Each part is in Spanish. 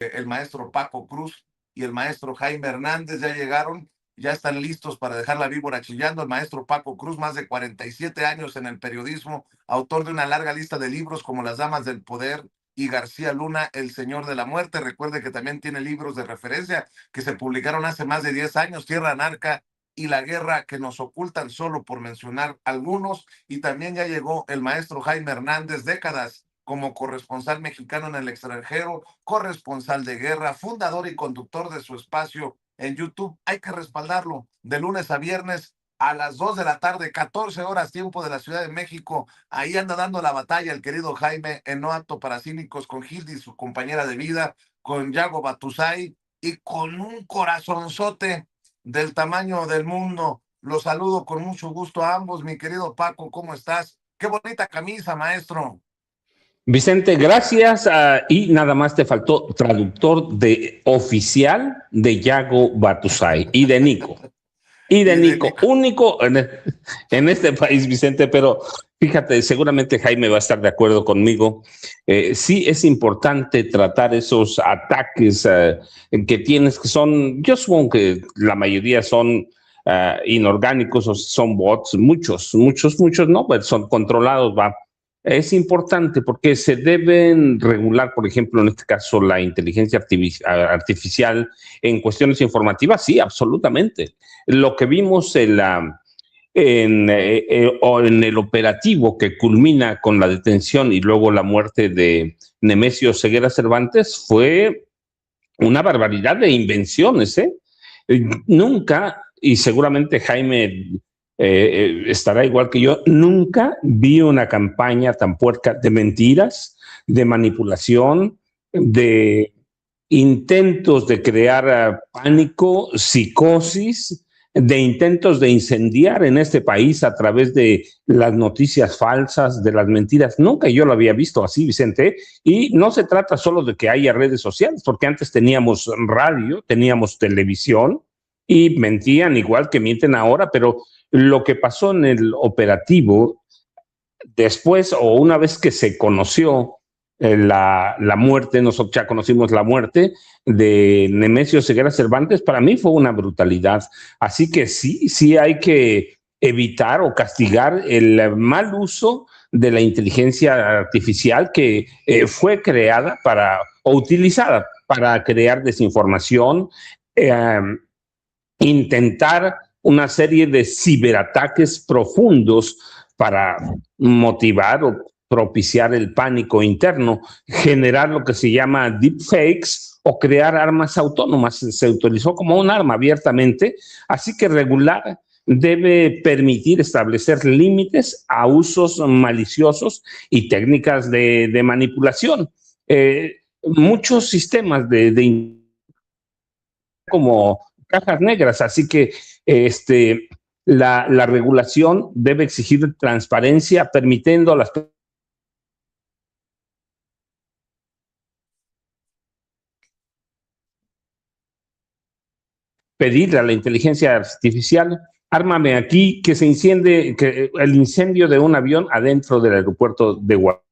el maestro Paco Cruz y el maestro Jaime Hernández ya llegaron, ya están listos para dejar la víbora chillando. El maestro Paco Cruz, más de 47 años en el periodismo, autor de una larga lista de libros como Las Damas del Poder y García Luna, El Señor de la Muerte. Recuerde que también tiene libros de referencia que se publicaron hace más de 10 años, Tierra Anarca y La Guerra que nos ocultan, solo por mencionar algunos. Y también ya llegó el maestro Jaime Hernández, décadas como corresponsal mexicano en el extranjero, corresponsal de guerra, fundador y conductor de su espacio en YouTube. Hay que respaldarlo de lunes a viernes a las 2 de la tarde, 14 horas tiempo de la Ciudad de México. Ahí anda dando la batalla el querido Jaime en No Apto para Cínicos, con Hildy, su compañera de vida, con Yago Batusay y con un corazonzote del tamaño del mundo. Los saludo con mucho gusto a ambos. Mi querido Paco, ¿cómo estás? Qué bonita camisa, maestro. Vicente, gracias. Y nada más te faltó traductor de oficial de Yago Batusay y de Nico. Único en este país, Vicente, pero fíjate, seguramente Jaime va a estar de acuerdo conmigo. Sí es importante tratar esos ataques que tienes, que son, yo supongo que la mayoría son inorgánicos o son bots, muchos no, pero son controlados, va. Es importante porque se deben regular, por ejemplo, en este caso, la inteligencia artificial en cuestiones informativas. Sí, absolutamente. Lo que vimos en el operativo que culmina con la detención y luego la muerte de Nemesio Ceguera Cervantes fue una barbaridad de invenciones, ¿eh? Nunca, y seguramente Jaime estará igual que yo, nunca vi una campaña tan puerca de mentiras, de manipulación, de intentos de crear pánico, psicosis, de intentos de incendiar en este país a través de las noticias falsas, de las mentiras. Nunca yo lo había visto así, Vicente, y no se trata solo de que haya redes sociales, porque antes teníamos radio, teníamos televisión, y mentían igual que mienten ahora, pero lo que pasó en el operativo, después o una vez que se conoció la muerte, nosotros ya conocimos la muerte de Nemesio Ceguera Cervantes, para mí fue una brutalidad. Así que sí hay que evitar o castigar el mal uso de la inteligencia artificial que fue creada o utilizada para crear desinformación, intentar una serie de ciberataques profundos para motivar o propiciar el pánico interno, generar lo que se llama deepfakes o crear armas autónomas. Se utilizó como un arma abiertamente, así que regular debe permitir establecer límites a usos maliciosos y técnicas de manipulación. Muchos sistemas como cajas negras, así que la regulación debe exigir transparencia, permitiendo a las pedirle a la inteligencia artificial, ármame aquí, que se enciende el incendio de un avión adentro del aeropuerto de Guadalajara.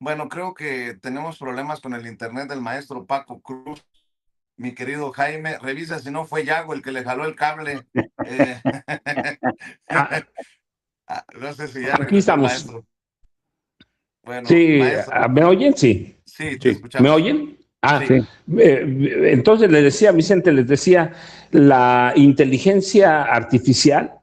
Bueno, creo que tenemos problemas con el internet del maestro Paco Cruz. Mi querido Jaime, revisa si no fue Yago el que le jaló el cable. No sé si ya aquí estamos. El maestro. Bueno, sí, maestro. ¿me oyen? Sí. Sí, te escuchamos. ¿Me oyen? Sí. Entonces les decía, Vicente, la inteligencia artificial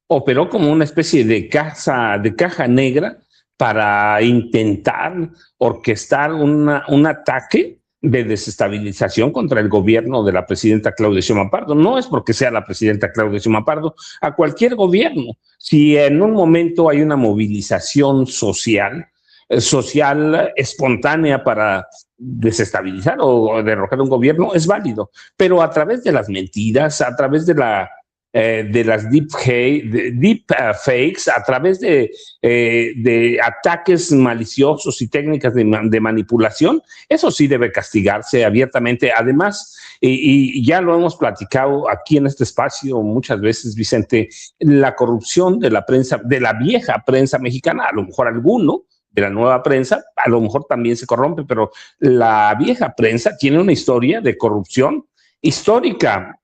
operó como una especie de caja negra para intentar orquestar un ataque de desestabilización contra el gobierno de la presidenta Claudia Sheinbaum Pardo. No es porque sea la presidenta Claudia Sheinbaum Pardo, a cualquier gobierno. Si en un momento hay una movilización social espontánea para desestabilizar o derrocar un gobierno, es válido, pero a través de las mentiras, a través de la de las deep fakes a través de ataques maliciosos y técnicas de manipulación, eso sí debe castigarse abiertamente. Además, y ya lo hemos platicado aquí en este espacio muchas veces, Vicente, la corrupción de la prensa, de la vieja prensa mexicana, a lo mejor alguno de la nueva prensa, a lo mejor también se corrompe, pero la vieja prensa tiene una historia de corrupción histórica,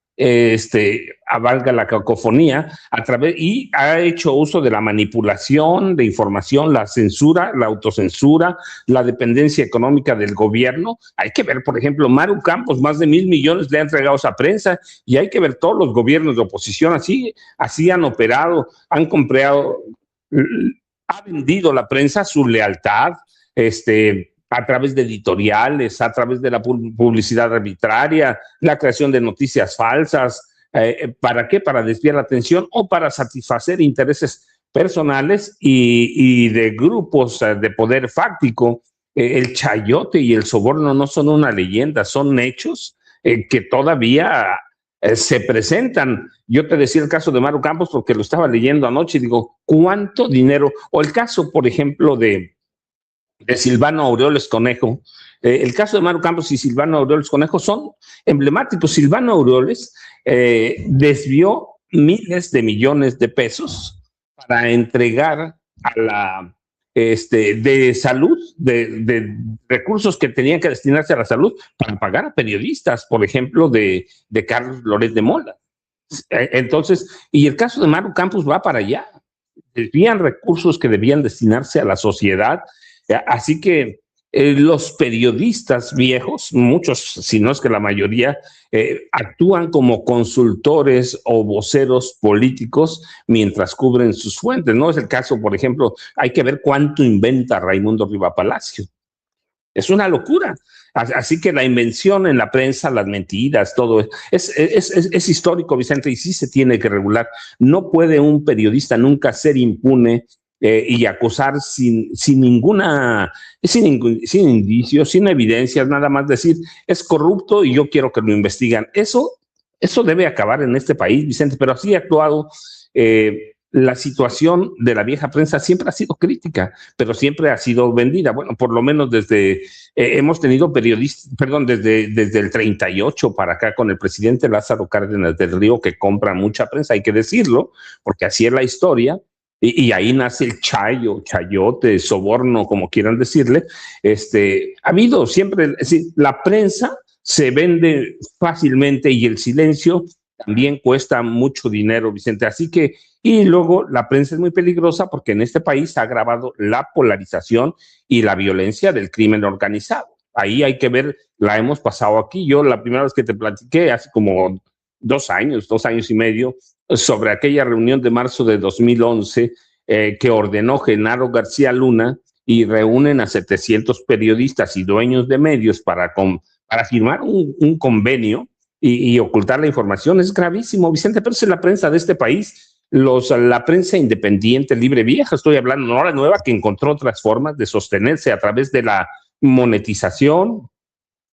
valga la cacofonía, y ha hecho uso de la manipulación de información, la censura, la autocensura, la dependencia económica del gobierno. Hay que ver, por ejemplo, Maru Campos, más de 1,000 millones le ha entregado a esa prensa, y hay que ver todos los gobiernos de oposición, así han operado, han comprado, ha vendido la prensa su lealtad, a través de editoriales, a través de la publicidad arbitraria, la creación de noticias falsas. ¿Para qué? Para desviar la atención o para satisfacer intereses personales y de grupos de poder fáctico. El chayote y el soborno no son una leyenda, son hechos que todavía se presentan. Yo te decía el caso de Maru Campos porque lo estaba leyendo anoche y digo, ¿cuánto dinero? O el caso, por ejemplo, de Silvano Aureoles Conejo. El caso de Maru Campos y Silvano Aureoles Conejo son emblemáticos. Silvano Aureoles desvió miles de millones de pesos para entregar a la de salud, de recursos que tenían que destinarse a la salud para pagar a periodistas, por ejemplo, de Carlos Loret de Mola. Entonces, y el caso de Maru Campos va para allá. Desvían recursos que debían destinarse a la sociedad. Así que los periodistas viejos, muchos, si no es que la mayoría, actúan como consultores o voceros políticos mientras cubren sus fuentes. No es el caso, por ejemplo, hay que ver cuánto inventa Raimundo Riva Palacio. Es una locura. Así que la invención en la prensa, las mentiras, todo es histórico, Vicente, y sí se tiene que regular. No puede un periodista nunca ser impune y acusar sin indicios, sin evidencias, nada más decir es corrupto y yo quiero que lo investigan. Eso debe acabar en este país, Vicente, pero así ha actuado. La situación de la vieja prensa siempre ha sido crítica, pero siempre ha sido vendida. Bueno, por lo menos hemos tenido periodistas, desde el 38 para acá con el presidente Lázaro Cárdenas del Río, que compra mucha prensa, hay que decirlo, porque así es la historia. Y ahí nace el chayote, soborno, como quieran decirle. Ha habido siempre, es decir, la prensa se vende fácilmente y el silencio también cuesta mucho dinero, Vicente. Así que, y luego la prensa es muy peligrosa porque en este país ha agravado la polarización y la violencia del crimen organizado. Ahí hay que ver, la hemos pasado aquí. Yo la primera vez que te platiqué, hace como 2 años y medio, sobre aquella reunión de marzo de 2011 que ordenó Genaro García Luna y reúnen a 700 periodistas y dueños de medios para firmar un convenio y ocultar la información. Es gravísimo, Vicente, pero es la prensa de este país, la prensa independiente, libre, vieja, estoy hablando, no la nueva, que encontró otras formas de sostenerse a través de la monetización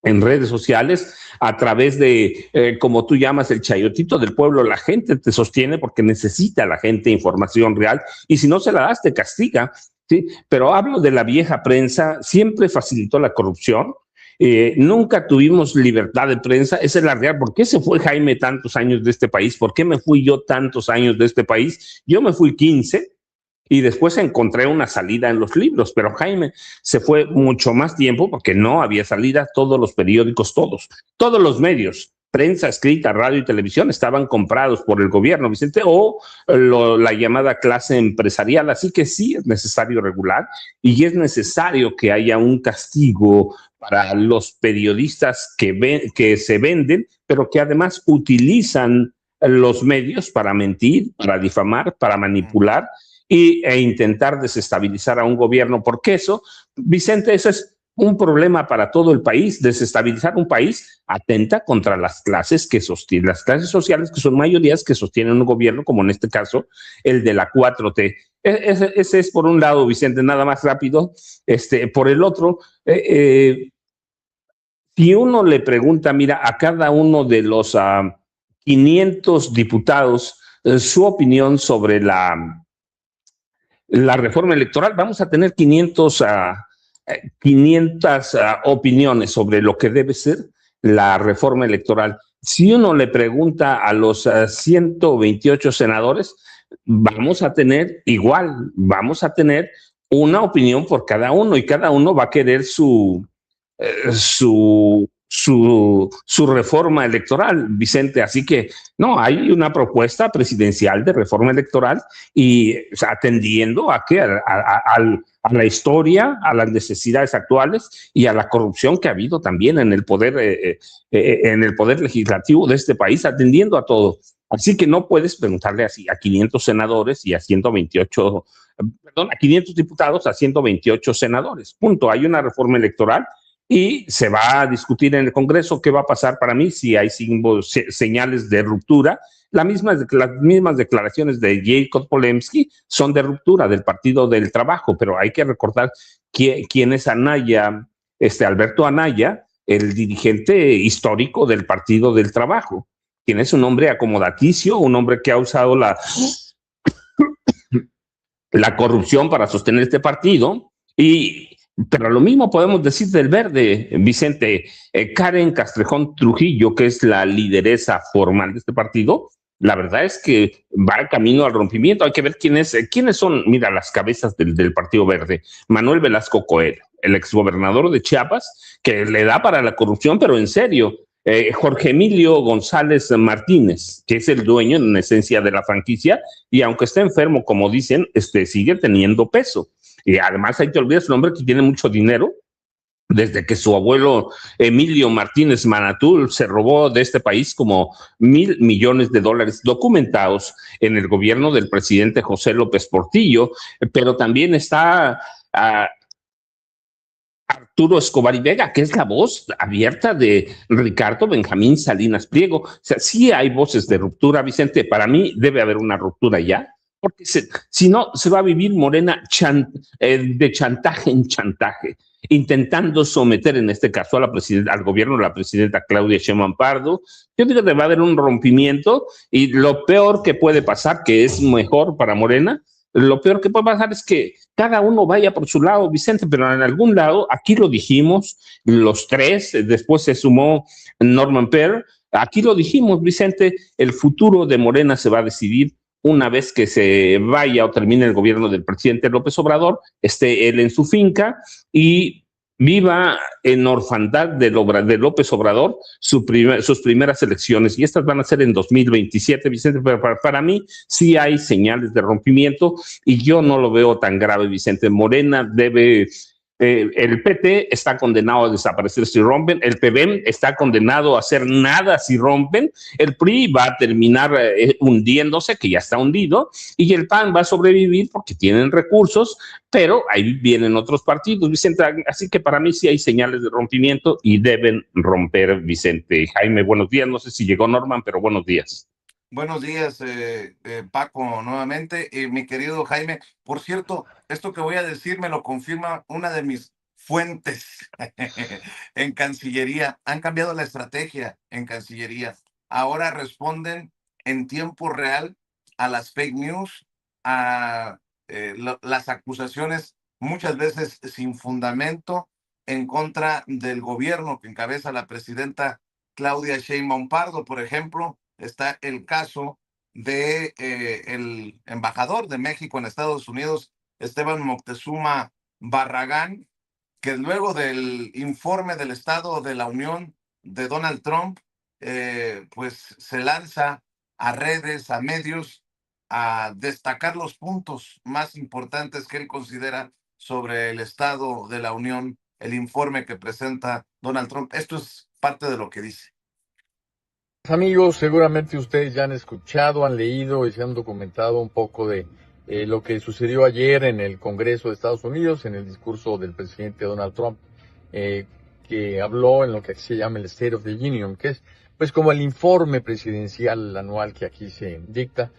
en redes sociales, a través de, como tú llamas, el chayotito del pueblo. La gente te sostiene porque necesita la gente información real y si no se la das te castiga, ¿sí? Pero hablo de la vieja prensa, siempre facilitó la corrupción. Nunca tuvimos libertad de prensa, esa es la realidad. ¿Por qué se fue Jaime tantos años de este país? ¿Por qué me fui yo tantos años de este país? Yo me fui 15 y después encontré una salida en los libros, pero Jaime se fue mucho más tiempo porque no había salida. Todos los periódicos, todos los medios, prensa escrita, radio y televisión estaban comprados por el gobierno, Vicente, o la llamada clase empresarial. Así que sí es necesario regular y es necesario que haya un castigo para los periodistas que se venden, pero que además utilizan los medios para mentir, para difamar, para manipular e intentar desestabilizar a un gobierno, porque eso, Vicente, eso es un problema para todo el país. Desestabilizar un país atenta contra las clases que sostienen, las clases sociales que son mayorías que sostienen un gobierno, como en este caso el de la 4T. Ese es por un lado, Vicente, nada más rápido. Por el otro, si uno le pregunta, mira, a cada uno de los 500 diputados su opinión sobre la reforma electoral. Vamos a tener 500 opiniones sobre lo que debe ser la reforma electoral. Si uno le pregunta a los 128 senadores, vamos a tener una opinión por cada uno y cada uno va a querer su reforma electoral, Vicente. Así que no, hay una propuesta presidencial de reforma electoral y o sea, atendiendo a la historia, a las necesidades actuales y a la corrupción que ha habido también en el poder legislativo de este país, atendiendo a todo. Así que no puedes preguntarle así a 500 senadores y a 128, perdón, a 500 diputados, a 128 senadores. Punto. Hay una reforma electoral y se va a discutir en el Congreso qué va a pasar. Para mí si hay señales de ruptura. Las mismas declaraciones de Jacob Polemski son de ruptura del Partido del Trabajo, pero hay que recordar quién es Anaya, Alberto Anaya, el dirigente histórico del Partido del Trabajo, quien es un hombre acomodaticio, un hombre que ha usado la corrupción para sostener este partido. Pero lo mismo podemos decir del Verde, Vicente. Karen Castrejón Trujillo, que es la lideresa formal de este partido, la verdad es que va camino al rompimiento. Hay que ver quiénes son, mira, las cabezas del Partido Verde. Manuel Velasco Coelho, el exgobernador de Chiapas, que le da para la corrupción, pero en serio. Jorge Emilio González Martínez, que es el dueño en esencia de la franquicia, y aunque esté enfermo, como dicen, sigue teniendo peso. Y además hay que olvidar su nombre, que tiene mucho dinero, desde que su abuelo Emilio Martínez Manatul se robó de este país como $1,000 millones documentados en el gobierno del presidente José López Portillo, pero también está Arturo Escobar y Vega, que es la voz abierta de Ricardo Benjamín Salinas Pliego. O sea, sí hay voces de ruptura, Vicente. Para mí debe haber una ruptura ya, porque si no, se va a vivir Morena de chantaje en chantaje, intentando someter en este caso al gobierno de la presidenta Claudia Sheinbaum Pardo. Yo digo que va a haber un rompimiento y lo peor que puede pasar, que es mejor para Morena, lo peor que puede pasar es que cada uno vaya por su lado, Vicente, pero en algún lado, aquí lo dijimos, los tres, después se sumó Norman Perr, aquí lo dijimos, Vicente, el futuro de Morena se va a decidir una vez que se vaya o termine el gobierno del presidente López Obrador, esté él en su finca y viva en orfandad de López Obrador sus primeras elecciones, y estas van a ser en 2027, Vicente, pero para mí sí hay señales de rompimiento y yo no lo veo tan grave, Vicente. Morena debe... el PT está condenado a desaparecer si rompen, el PBM está condenado a hacer nada si rompen, el PRI va a terminar hundiéndose, que ya está hundido, y el PAN va a sobrevivir porque tienen recursos, pero ahí vienen otros partidos, Vicente. Así que para mí sí hay señales de rompimiento y deben romper, Vicente. Jaime, buenos días. No sé si llegó Norman, pero buenos días. Buenos días, Paco, nuevamente. Mi querido Jaime, por cierto, esto que voy a decir me lo confirma una de mis fuentes en Cancillería. Han cambiado la estrategia en Cancillería. Ahora responden en tiempo real a las fake news, a las acusaciones muchas veces sin fundamento en contra del gobierno que encabeza la presidenta Claudia Sheinbaum Pardo. Por ejemplo, está el caso de el embajador de México en Estados Unidos, Esteban Moctezuma Barragán, que luego del informe del Estado de la Unión de Donald Trump, pues se lanza a redes, a medios, a destacar los puntos más importantes que él considera sobre el Estado de la Unión, el informe que presenta Donald Trump. Esto es parte de lo que dice. Amigos, seguramente ustedes ya han escuchado, han leído y se han documentado un poco de lo que sucedió ayer en el Congreso de Estados Unidos, en el discurso del presidente Donald Trump, que habló en lo que se llama el State of the Union, que es pues como el informe presidencial anual que aquí se dicta.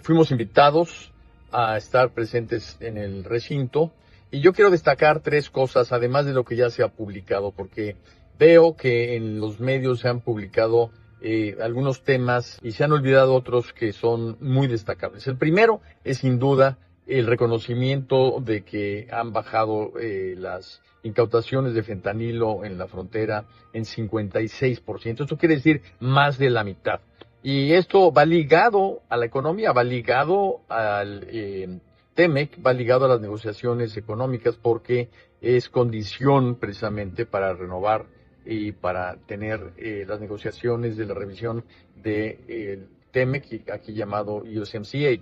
Fuimos invitados a estar presentes en el recinto y yo quiero destacar tres cosas, además de lo que ya se ha publicado, porque veo que en los medios se han publicado algunos temas y se han olvidado otros que son muy destacables. El primero es sin duda el reconocimiento de que han bajado las incautaciones de fentanilo en la frontera en 56%. Esto quiere decir más de la mitad. Y esto va ligado a la economía, va ligado al TEMEC, va ligado a las negociaciones económicas porque es condición precisamente para renovar y para tener las negociaciones de la revisión del TEMEC, aquí llamado USMCA.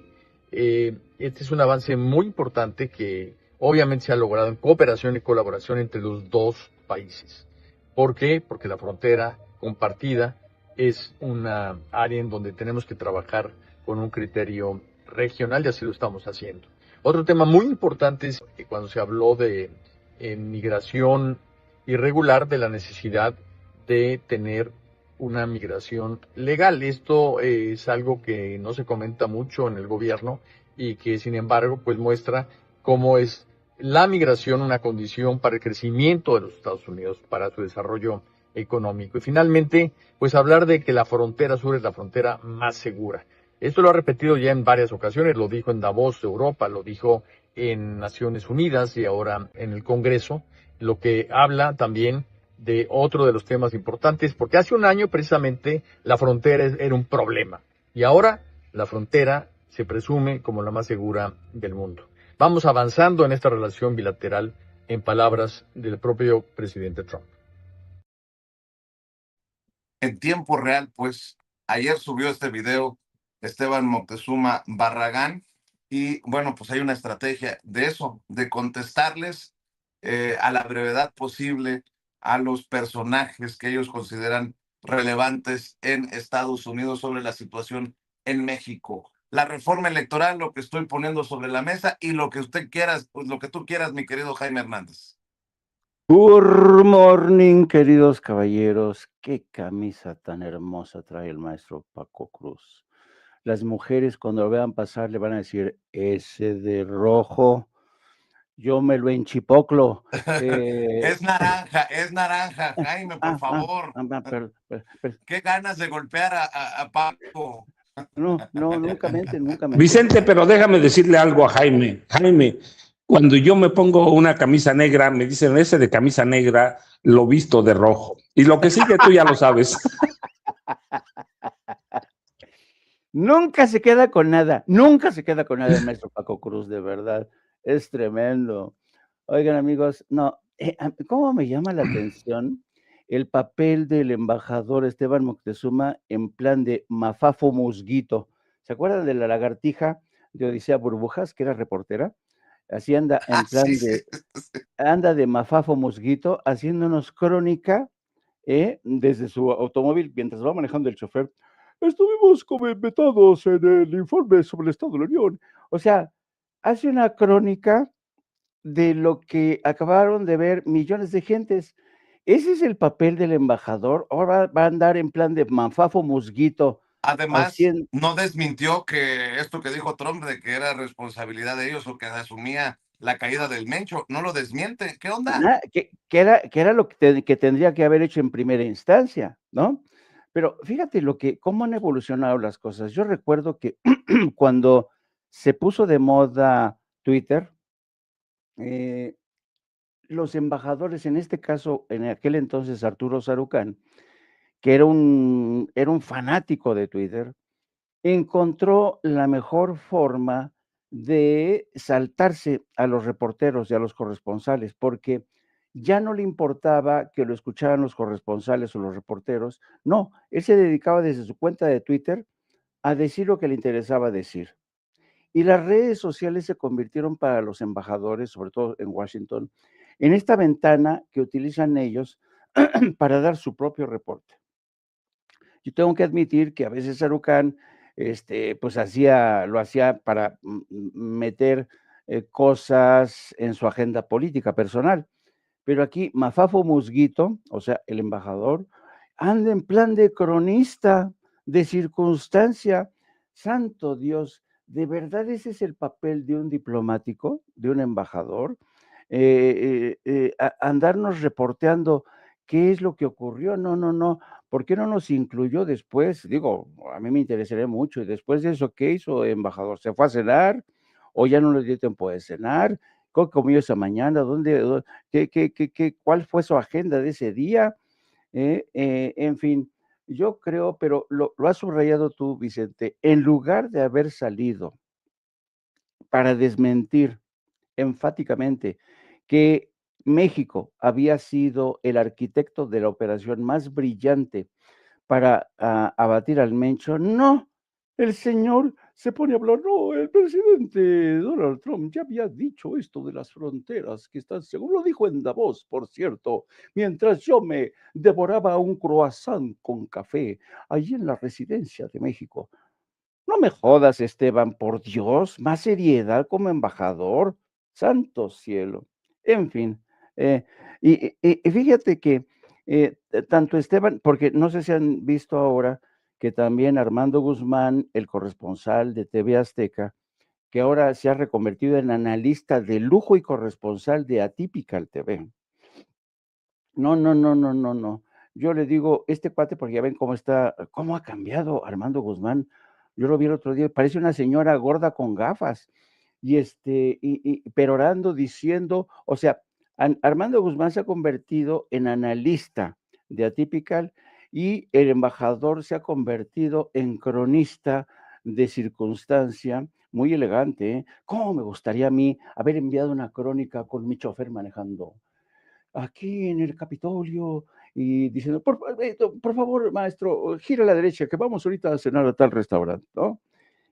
Este es un avance muy importante que obviamente se ha logrado en cooperación y colaboración entre los dos países. ¿Por qué? Porque la frontera compartida es una área en donde tenemos que trabajar con un criterio regional y así lo estamos haciendo. Otro tema muy importante es que cuando se habló de migración irregular, de la necesidad de tener una migración legal. Esto es algo que no se comenta mucho en el gobierno y que sin embargo pues muestra cómo es la migración una condición para el crecimiento de los Estados Unidos, para su desarrollo económico. Y finalmente, pues hablar de que la frontera sur es la frontera más segura. Esto lo ha repetido ya en varias ocasiones, lo dijo en Davos, Europa, lo dijo en Naciones Unidas y ahora en el Congreso, lo que habla también de otro de los temas importantes, porque hace un año precisamente la frontera era un problema y ahora la frontera se presume como la más segura del mundo. Vamos avanzando en esta relación bilateral, en palabras del propio presidente Trump. En tiempo real, pues ayer subió este video Esteban Moctezuma Barragán y bueno, pues hay una estrategia de eso, de contestarles a la brevedad posible a los personajes que ellos consideran relevantes en Estados Unidos sobre la situación en México. La reforma electoral, lo que estoy poniendo sobre la mesa y lo que usted quiera, pues lo que tú quieras, mi querido Jaime Hernández. Good morning, queridos caballeros. Qué camisa tan hermosa trae el maestro Paco Cruz. Las mujeres cuando lo vean pasar le van a decir, ese de rojo, yo me lo enchipoclo. Es naranja, Jaime, por favor. Qué ganas de golpear a Paco. No, nunca mente. Vicente, pero déjame decirle algo a Jaime. Jaime, cuando yo me pongo una camisa negra, me dicen, ese de camisa negra lo visto de rojo. Y lo que sigue tú ya lo sabes. Nunca se queda con nada el maestro Paco Cruz, de verdad. Es tremendo. Oigan, amigos, no, ¿cómo me llama la atención el papel del embajador Esteban Moctezuma en plan de Mafafo Musguito? ¿Se acuerdan de la lagartija de Odisea Burbujas, que era reportera? Así anda en plan anda de Mafafo Musguito, haciéndonos crónica desde su automóvil, mientras va manejando el chofer. Estuvimos comentados en el informe sobre el Estado de la Unión. O sea, hace una crónica de lo que acabaron de ver millones de gentes. Ese es el papel del embajador. Ahora va a andar en plan de Mafafo Musguito. Además, no desmintió que esto que dijo Trump de que era responsabilidad de ellos o que asumía la caída del Mencho, no lo desmiente. ¿Qué onda? Que era lo que tendría que haber hecho en primera instancia, ¿no? Pero fíjate cómo han evolucionado las cosas. Yo recuerdo que cuando se puso de moda Twitter, los embajadores, en este caso, en aquel entonces Arturo Sarucán, que era un fanático de Twitter, encontró la mejor forma de saltarse a los reporteros y a los corresponsales, porque ya no le importaba que lo escucharan los corresponsales o los reporteros, no, él se dedicaba desde su cuenta de Twitter a decir lo que le interesaba decir. Y las redes sociales se convirtieron para los embajadores, sobre todo en Washington, en esta ventana que utilizan ellos para dar su propio reporte. Yo tengo que admitir que a veces Sarucán pues lo hacía para meter cosas en su agenda política personal. Pero aquí Mafafo Musguito, o sea, el embajador, anda en plan de cronista, de circunstancia. Santo Dios, ¿de verdad ese es el papel de un diplomático, de un embajador? Andarnos reporteando qué es lo que ocurrió. No. ¿por qué no nos incluyó después? Digo, a mí me interesaría mucho. Y después de eso, ¿qué hizo, embajador? ¿Se fue a cenar o ya no le dio tiempo de cenar? ¿Qué comió esa mañana? ¿Cuál fue su agenda de ese día? En fin, yo creo, pero lo has subrayado tú, Vicente, en lugar de haber salido para desmentir enfáticamente que México había sido el arquitecto de la operación más brillante para abatir al Mencho. No, el señor se pone a hablar, no, el presidente Donald Trump ya había dicho esto de las fronteras, que están seguro, lo dijo en Davos, por cierto, mientras yo me devoraba un croissant con café allí en la residencia de México. No me jodas, Esteban, por Dios, más seriedad como embajador, santo cielo. En fin, y fíjate que tanto Esteban, porque no sé si han visto ahora que también Armando Guzmán, el corresponsal de TV Azteca, que ahora se ha reconvertido en analista de lujo y corresponsal de Atypical TV. No, no, no, no, no, no. Yo le digo, este cuate, porque ya ven cómo está, cómo ha cambiado Armando Guzmán. Yo lo vi el otro día, parece una señora gorda con gafas, y perorando, diciendo, o sea, Armando Guzmán se ha convertido en analista de Atypical y el embajador se ha convertido en cronista de circunstancia, muy elegante, ¿eh? ¿Cómo me gustaría a mí haber enviado una crónica con mi chofer manejando aquí en el Capitolio y diciendo, por favor, maestro, gira a la derecha, que vamos ahorita a cenar a tal restaurante, ¿no?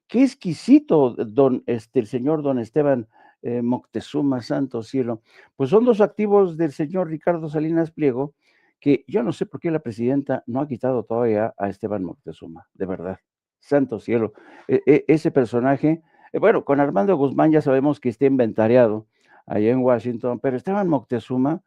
Qué exquisito, el señor don Esteban Moctezuma, santo cielo. Pues son dos activos del señor Ricardo Salinas Pliego, que yo no sé por qué la presidenta no ha quitado todavía a Esteban Moctezuma, de verdad, santo cielo. Ese personaje, bueno, con Armando Guzmán ya sabemos que está inventariado allá en Washington, pero Esteban Moctezuma,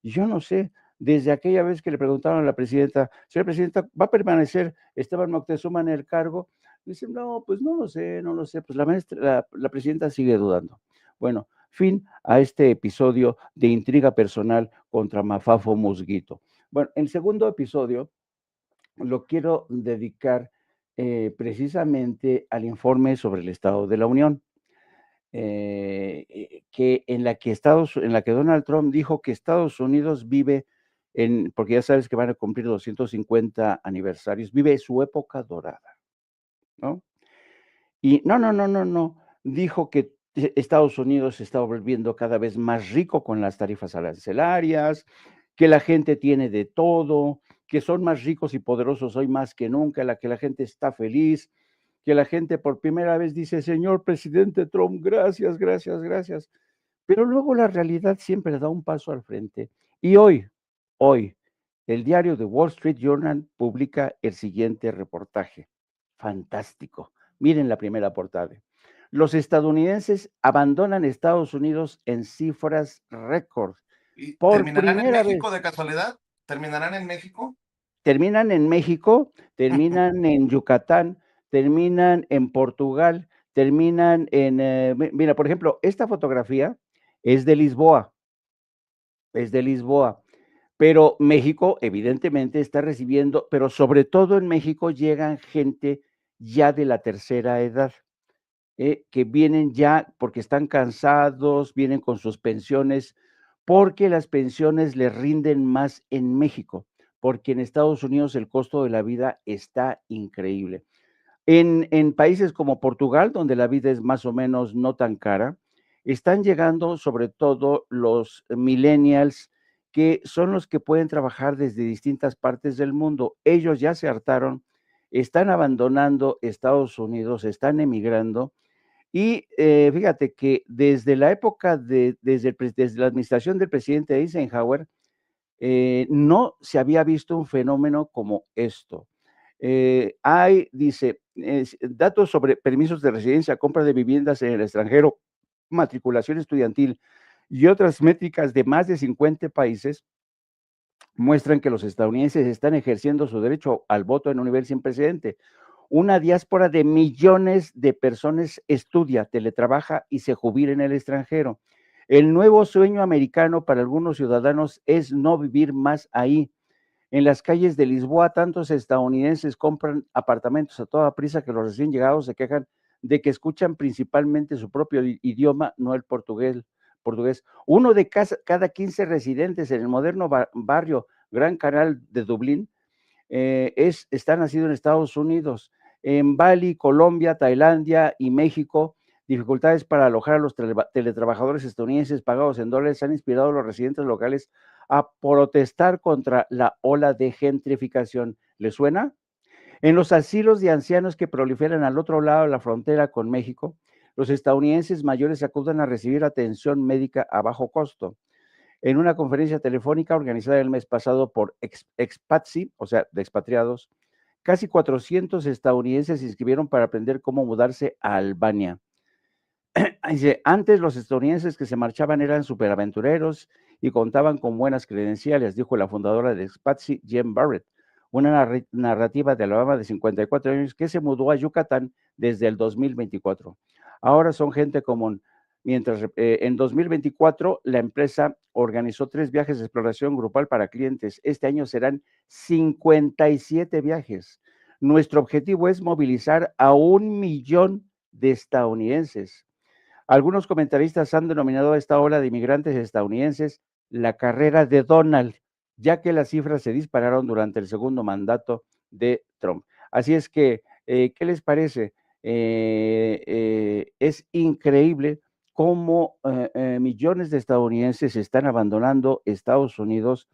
yo no sé, desde aquella vez que le preguntaron a la presidenta, señora presidenta, ¿va a permanecer Esteban Moctezuma en el cargo? Dice, no, pues no lo sé, no lo sé. Pues la presidenta sigue dudando. Bueno, fin a este episodio de intriga personal contra Mafafo Musguito. Bueno, el segundo episodio lo quiero dedicar precisamente al informe sobre el Estado de la Unión, que en la que Donald Trump dijo que Estados Unidos vive porque ya sabes que van a cumplir 250 aniversarios, vive su época dorada, ¿no? Y no, no, no, no, no. Dijo que Estados Unidos se está volviendo cada vez más rico con las tarifas arancelarias, que la gente tiene de todo, que son más ricos y poderosos hoy más que nunca, que la gente está feliz, que la gente por primera vez dice, señor presidente Trump, gracias, gracias, gracias. Pero luego la realidad siempre da un paso al frente. Y hoy, el diario The Wall Street Journal publica el siguiente reportaje. Fantástico. Miren la primera portada. Los estadounidenses abandonan Estados Unidos en cifras récord. ¿Y Por terminarán en primera vez. México de casualidad? ¿Terminarán en México? Terminan en México, terminan en Yucatán, terminan en Portugal, terminan mira, por ejemplo, esta fotografía es de Lisboa, pero México evidentemente está recibiendo, pero sobre todo en México llegan gente ya de la tercera edad, que vienen ya porque están cansados, vienen con sus pensiones, porque las pensiones les rinden más en México, porque en Estados Unidos el costo de la vida está increíble. En países como Portugal, donde la vida es más o menos no tan cara, están llegando sobre todo los millennials, que son los que pueden trabajar desde distintas partes del mundo. Ellos ya se hartaron, están abandonando Estados Unidos, están emigrando, y fíjate que desde la época desde la administración del presidente Eisenhower, no se había visto un fenómeno como esto. Dice, datos sobre permisos de residencia, compra de viviendas en el extranjero, matriculación estudiantil y otras métricas de más de 50 países muestran que los estadounidenses están ejerciendo su derecho al voto en un nivel sin precedente. Una diáspora de millones de personas estudia, teletrabaja y se jubila en el extranjero. El nuevo sueño americano para algunos ciudadanos es no vivir más ahí. En las calles de Lisboa, tantos estadounidenses compran apartamentos a toda prisa que los recién llegados se quejan de que escuchan principalmente su propio idioma, no el portugués. Uno de cada 15 residentes en el moderno barrio Gran Canal de Dublín está nacido en Estados Unidos. En Bali, Colombia, Tailandia y México, dificultades para alojar a los teletrabajadores estadounidenses pagados en dólares han inspirado a los residentes locales a protestar contra la ola de gentrificación. ¿Le suena? En los asilos de ancianos que proliferan al otro lado de la frontera con México, los estadounidenses mayores acudan a recibir atención médica a bajo costo. En una conferencia telefónica organizada el mes pasado por Expatsi, o sea, de expatriados, casi 400 estadounidenses se inscribieron para aprender cómo mudarse a Albania. Dice, antes los estadounidenses que se marchaban eran superaventureros y contaban con buenas credenciales, dijo la fundadora de Expatsi, Jen Barrett, una narrativa de Alabama de 54 años que se mudó a Yucatán desde el 2024. Ahora son gente común. Mientras en 2024 la empresa organizó 3 viajes de exploración grupal para clientes. Este año serán 57 viajes. Nuestro objetivo es movilizar a 1 millón de estadounidenses. Algunos comentaristas han denominado a esta ola de inmigrantes estadounidenses la carrera de Donald, ya que las cifras se dispararon durante el segundo mandato de Trump. Así es que, ¿qué les parece? Es increíble cómo millones de estadounidenses están abandonando Estados Unidos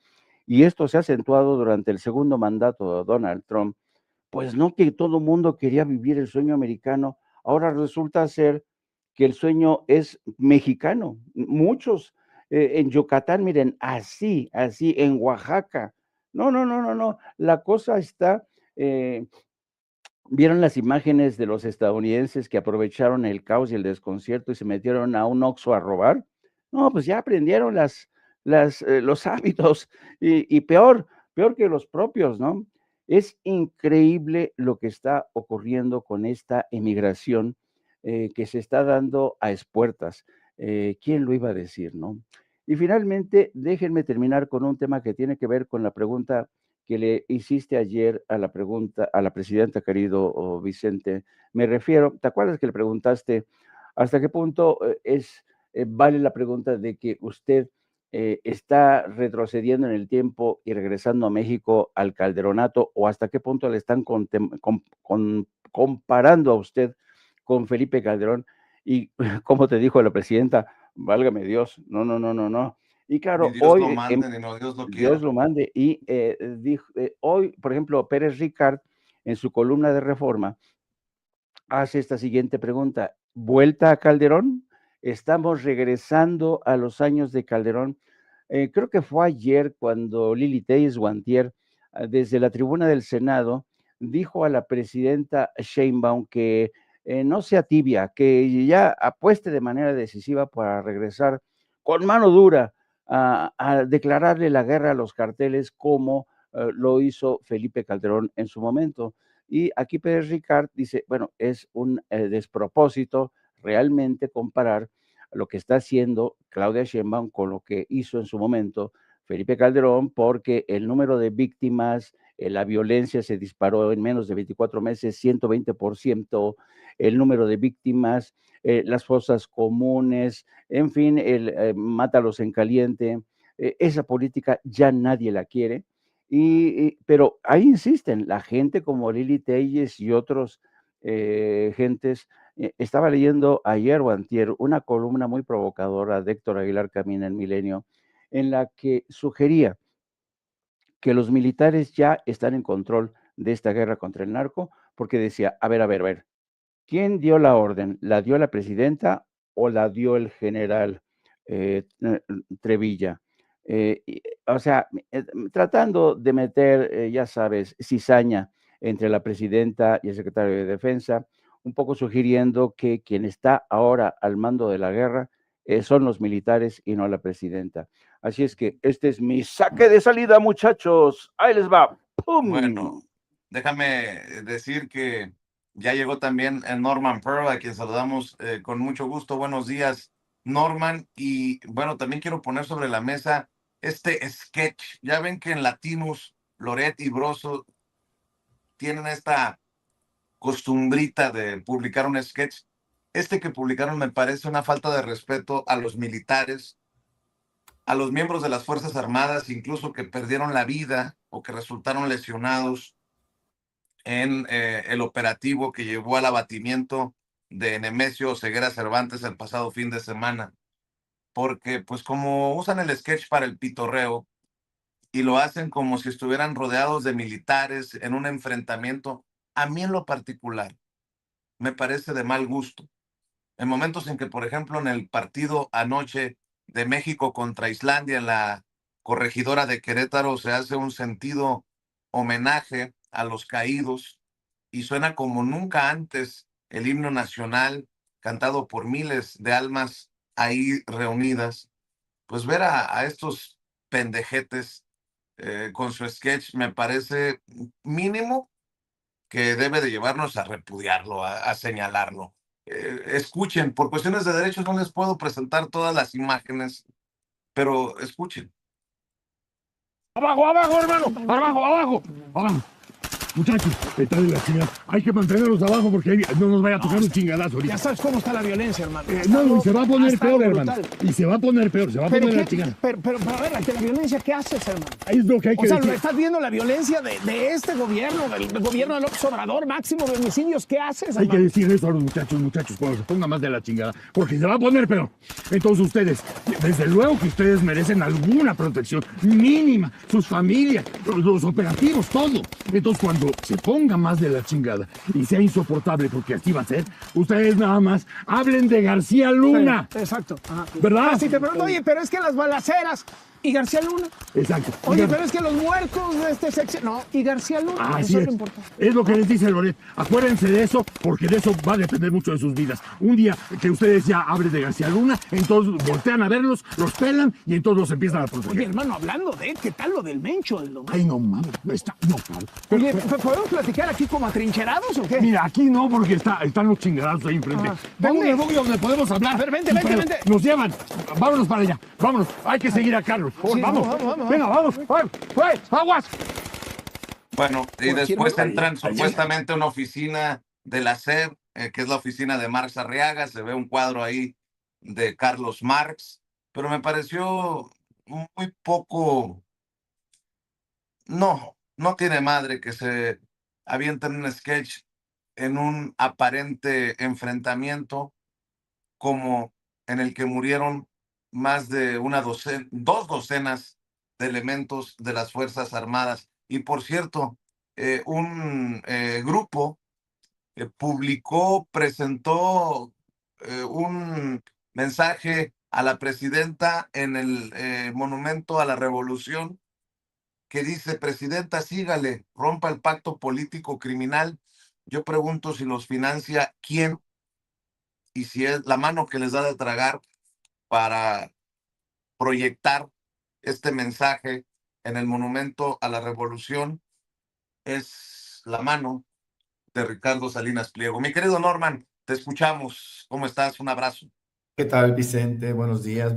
y esto se ha acentuado durante el segundo mandato de Donald Trump. Pues no que todo el mundo quería vivir el sueño americano, ahora resulta ser que el sueño es mexicano. Muchos en Yucatán, miren, así, en Oaxaca. No, no, no, no, no. La cosa está, ¿vieron las imágenes de los estadounidenses que aprovecharon el caos y el desconcierto y se metieron a un Oxxo a robar? No, pues ya aprendieron los hábitos y peor que los propios, ¿no? Es increíble lo que está ocurriendo con esta emigración que se está dando a espuertas. ¿Quién lo iba a decir, no? Y finalmente, déjenme terminar con un tema que tiene que ver con la pregunta que le hiciste ayer a la presidenta, querido Vicente. Me refiero, ¿te acuerdas que le preguntaste hasta qué punto vale la pregunta de que usted está retrocediendo en el tiempo y regresando a México al calderonato o hasta qué punto le están comparando a usted con Felipe Calderón? Y como te dijo la presidenta, válgame Dios, no, no, no, no, no. Y Ni claro, Dios lo hoy mande, ni no Dios lo Dios quiera. lo mande. Y dijo, hoy, por ejemplo, Pérez Ricard, en su columna de Reforma, hace esta siguiente pregunta: ¿vuelta a Calderón? ¿Estamos regresando a los años de Calderón? Creo que fue ayer cuando Lili Telles Guantier, desde la tribuna del Senado, dijo a la presidenta Sheinbaum que no sea tibia, que ya apueste de manera decisiva para regresar con mano dura a declararle la guerra a los carteles como lo hizo Felipe Calderón en su momento. Y aquí Pérez Ricard dice, bueno, es un despropósito realmente comparar lo que está haciendo Claudia Sheinbaum con lo que hizo en su momento Felipe Calderón, porque el número de víctimas, la violencia se disparó en menos de 24 meses, 120%, el número de víctimas, las fosas comunes, en fin, el mátalos en caliente, esa política ya nadie la quiere. Pero ahí insisten, la gente como Lili Telles y otros gentes. Estaba leyendo ayer o antier una columna muy provocadora de Héctor Aguilar Camina en Milenio, en la que sugería que los militares ya están en control de esta guerra contra el narco, porque decía, a ver, ¿quién dio la orden? ¿La dio la presidenta o la dio el general Trevilla? O sea, tratando de meter, ya sabes, cizaña entre la presidenta y el secretario de Defensa, un poco sugiriendo que quien está ahora al mando de la guerra son los militares y no la presidenta. Así es que este es mi saque de salida, muchachos. Ahí les va. ¡Pum! Bueno, déjame decir que ya llegó también Norman Pearl, a quien saludamos con mucho gusto. Buenos días, Norman. Y bueno, también quiero poner sobre la mesa este sketch. Ya ven que en Latinos Loret y Broso tienen esta costumbrita de publicar un sketch. Este que publicaron me parece una falta de respeto a los militares, a los miembros de las Fuerzas Armadas, incluso que perdieron la vida o que resultaron lesionados en el operativo que llevó al abatimiento de Nemesio Ceguera Cervantes el pasado fin de semana. Porque pues como usan el sketch para el pitorreo y lo hacen como si estuvieran rodeados de militares en un enfrentamiento, a mí en lo particular me parece de mal gusto. En momentos en que, por ejemplo, en el partido anoche de México contra Islandia en la corregidora de Querétaro se hace un sentido homenaje a los caídos y suena como nunca antes el himno nacional cantado por miles de almas ahí reunidas. Pues ver a estos pendejetes con su sketch me parece mínimo que debe de llevarnos a repudiarlo, a señalarlo. Escuchen, por cuestiones de derechos no les puedo presentar todas las imágenes, pero escuchen. Abajo, abajo, hermano, abajo, abajo, abajo. Muchachos, está de la chingada. Hay que mantenerlos abajo porque ahí no nos vaya a tocar un chingadazo ahorita. Ya sabes cómo está la violencia, hermano. No, y se va a poner peor, hermano. Y se va a poner peor, se va a poner la chingada. Pero a ver, ante la violencia, ¿qué haces, hermano? Ahí es lo que hay que O sea, decir. ¿estás viendo la violencia de este gobierno, del gobierno de López Obrador, máximo de homicidios? ¿Qué haces, Hay que hermano? decir eso a los muchachos, cuando se ponga más de la chingada, porque se va a poner peor. Entonces ustedes, desde luego que ustedes merecen alguna protección mínima, sus familias, los operativos, todo. Entonces cuando se ponga más de la chingada y sea insoportable, porque así va a ser, ustedes nada más hablen de García Luna. Sí, exacto. Ajá. ¿Verdad? Si te pregunto, oye, pero es que las balaceras y García Luna. Exacto. Oye, pero es que los muertos de este sexo. No, y García Luna. Así Eso es. lo importante. Es lo que les dice Loret. Acuérdense de eso, porque de eso va a depender mucho de sus vidas. Un día que ustedes ya hablen de García Luna, entonces voltean a verlos, los pelan y entonces los empiezan a proteger. Oye, hermano, hablando de, ¿qué tal lo del Mencho? Ay, no mames, está, no, claro. Oye, ¿podemos platicar aquí como atrincherados o qué? Mira, aquí no, porque están los chingadazos ahí enfrente. Ajá. Vamos ¿Dónde? de donde podemos hablar. A ver, vente, Sin vente, pedo. vente. Nos llevan. Vámonos para allá. Vámonos. Hay que seguir a Carlos. Sí, vamos. vamos. Venga, vamos. Aguas. Bueno, y Cualquier después barbaridad. entran supuestamente a una oficina de la SER, que es la oficina de Marx Arriaga. Se ve un cuadro ahí de Carlos Marx, pero me pareció muy poco. No tiene madre que se avienten un sketch en un aparente enfrentamiento como en el que murieron más de dos docenas de elementos de las Fuerzas Armadas. Y por cierto, un grupo presentó un mensaje a la presidenta en el Monumento a la Revolución que dice: presidenta, sígale, rompa el pacto político criminal. Yo pregunto si los financia quién y si es la mano que les da de tragar para proyectar este mensaje en el Monumento a la Revolución. Es la mano de Ricardo Salinas Pliego. Mi querido Norman, te escuchamos. ¿Cómo estás? Un abrazo. ¿Qué tal, Vicente? Buenos días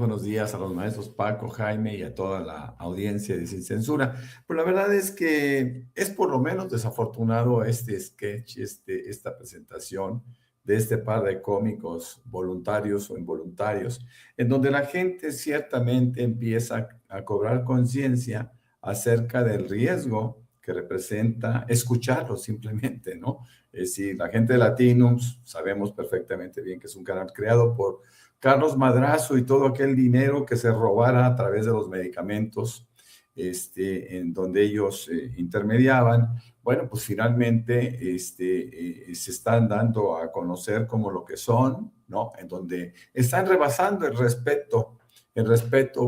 a los maestros Paco, Jaime y a toda la audiencia de Sin Censura. Pues la verdad es que es por lo menos desafortunado este sketch, esta presentación de este par de cómicos voluntarios o involuntarios, en donde la gente ciertamente empieza a cobrar conciencia acerca del riesgo que representa escucharlo simplemente, ¿no? Es decir, la gente de Latinums sabemos perfectamente bien que es un canal creado por Carlos Madrazo y todo aquel dinero que se robara a través de los medicamentos en donde ellos intermediaban. Bueno, pues finalmente se están dando a conocer como lo que son, ¿no? En donde están rebasando el respeto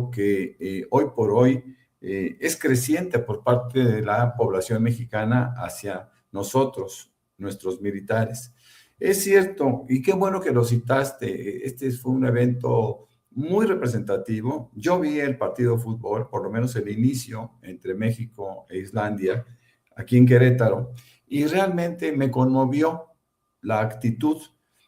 que hoy por hoy es creciente por parte de la población mexicana hacia nosotros, nuestros militares. Es cierto, y qué bueno que lo citaste, este fue un evento muy representativo. Yo vi el partido de fútbol, por lo menos el inicio entre México e Islandia, aquí en Querétaro, y realmente me conmovió la actitud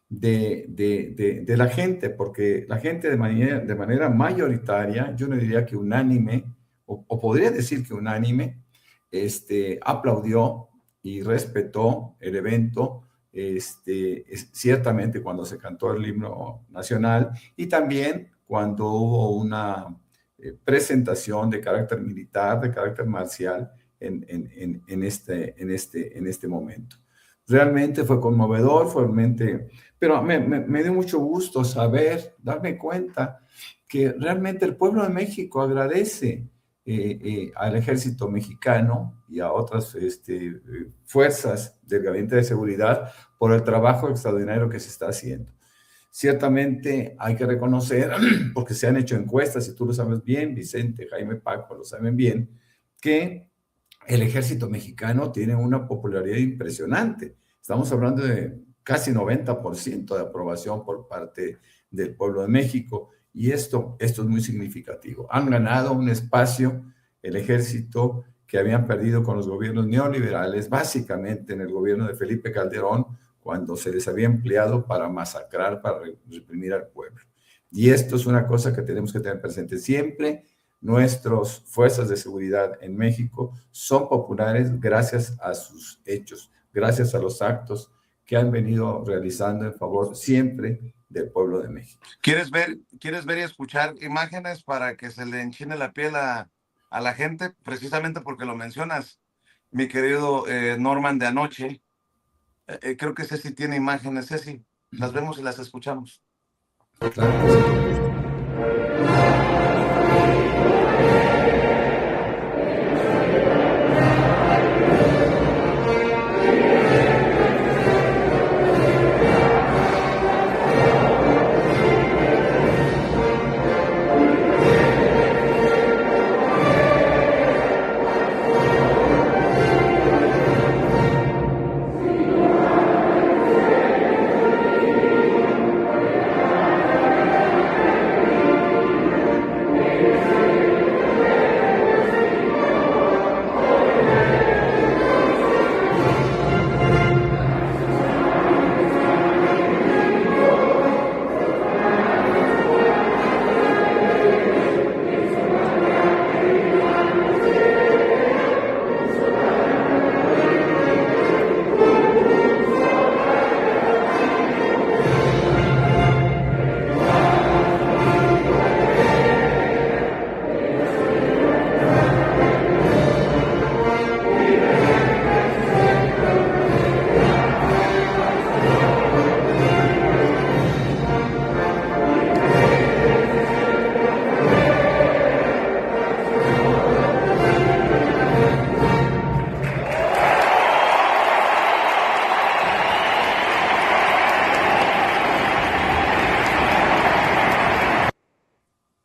de la gente, porque la gente de manera mayoritaria, yo no diría que unánime, o podría decir que unánime, aplaudió y respetó el evento, ciertamente cuando se cantó el himno nacional y también cuando hubo una presentación de carácter militar, de carácter marcial en este momento. Realmente fue conmovedor, pero me dio mucho gusto darme cuenta que realmente el pueblo de México agradece al ejército mexicano y a otras fuerzas del Gabinete de Seguridad por el trabajo extraordinario que se está haciendo. Ciertamente hay que reconocer, porque se han hecho encuestas, y tú lo sabes bien, Vicente, Jaime, Paco, lo saben bien, que el ejército mexicano tiene una popularidad impresionante. Estamos hablando de casi 90% de aprobación por parte del pueblo de México, y esto es muy significativo. Han ganado un espacio, el ejército, que habían perdido con los gobiernos neoliberales, básicamente en el gobierno de Felipe Calderón, cuando se les había empleado para masacrar, para reprimir al pueblo. Y esto es una cosa que tenemos que tener presente siempre. Nuestras fuerzas de seguridad en México son populares gracias a sus hechos, gracias a los actos que han venido realizando en favor siempre del pueblo de México. ¿Quieres ver y escuchar imágenes para que se le enchine la piel a la gente? Precisamente porque lo mencionas, mi querido Norman, de anoche. Creo que Ceci tiene imágenes. Ceci, las vemos y las escuchamos. Claro que sí.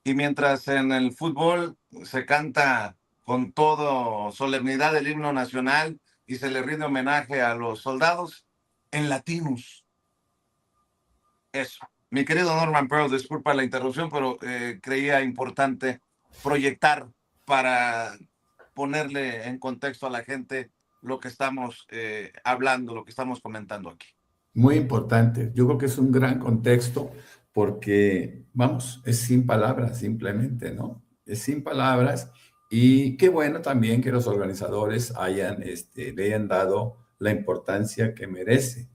Y mientras en el fútbol se canta con toda solemnidad el himno nacional y se le rinde homenaje a los soldados, en Latinos. Eso. Mi querido Norman Pearl, disculpa la interrupción, pero creía importante proyectar para ponerle en contexto a la gente lo que estamos hablando, lo que estamos comentando aquí. Muy importante. Yo creo que es un gran contexto porque, vamos, es sin palabras simplemente, ¿no? Es sin palabras, y qué bueno también que los organizadores le hayan dado la importancia que merece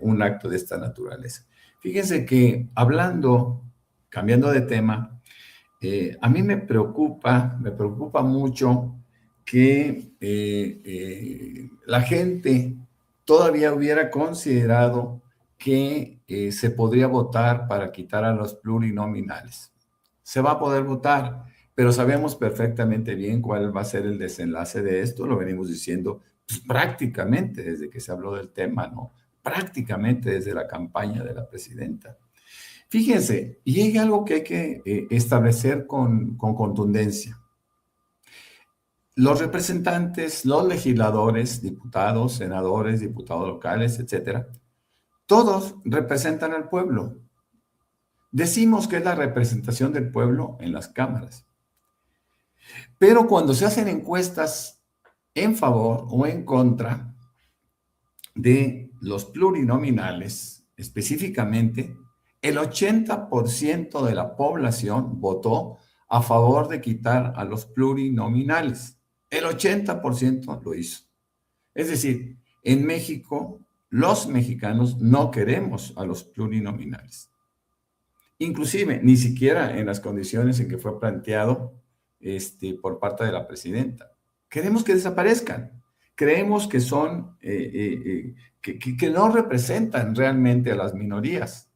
un acto de esta naturaleza. Fíjense que cambiando de tema, a mí me preocupa mucho que la gente todavía hubiera considerado que se podría votar para quitar a los plurinominales. Se va a poder votar, pero sabemos perfectamente bien cuál va a ser el desenlace de esto. Lo venimos diciendo pues, prácticamente desde que se habló del tema, ¿no? Prácticamente desde la campaña de la presidenta. Fíjense, y hay algo que hay que establecer con contundencia. Los representantes, los legisladores, diputados, senadores, diputados locales, etcétera, todos representan al pueblo. Decimos que es la representación del pueblo en las cámaras. Pero cuando se hacen encuestas en favor o en contra de los plurinominales, específicamente, el 80% de la población votó a favor de quitar a los plurinominales. El 80% lo hizo. Es decir, en México, los mexicanos no queremos a los plurinominales. Inclusive, ni siquiera en las condiciones en que fue planteado por parte de la presidenta. Queremos que desaparezcan. Creemos que son, que no representan realmente a las minorías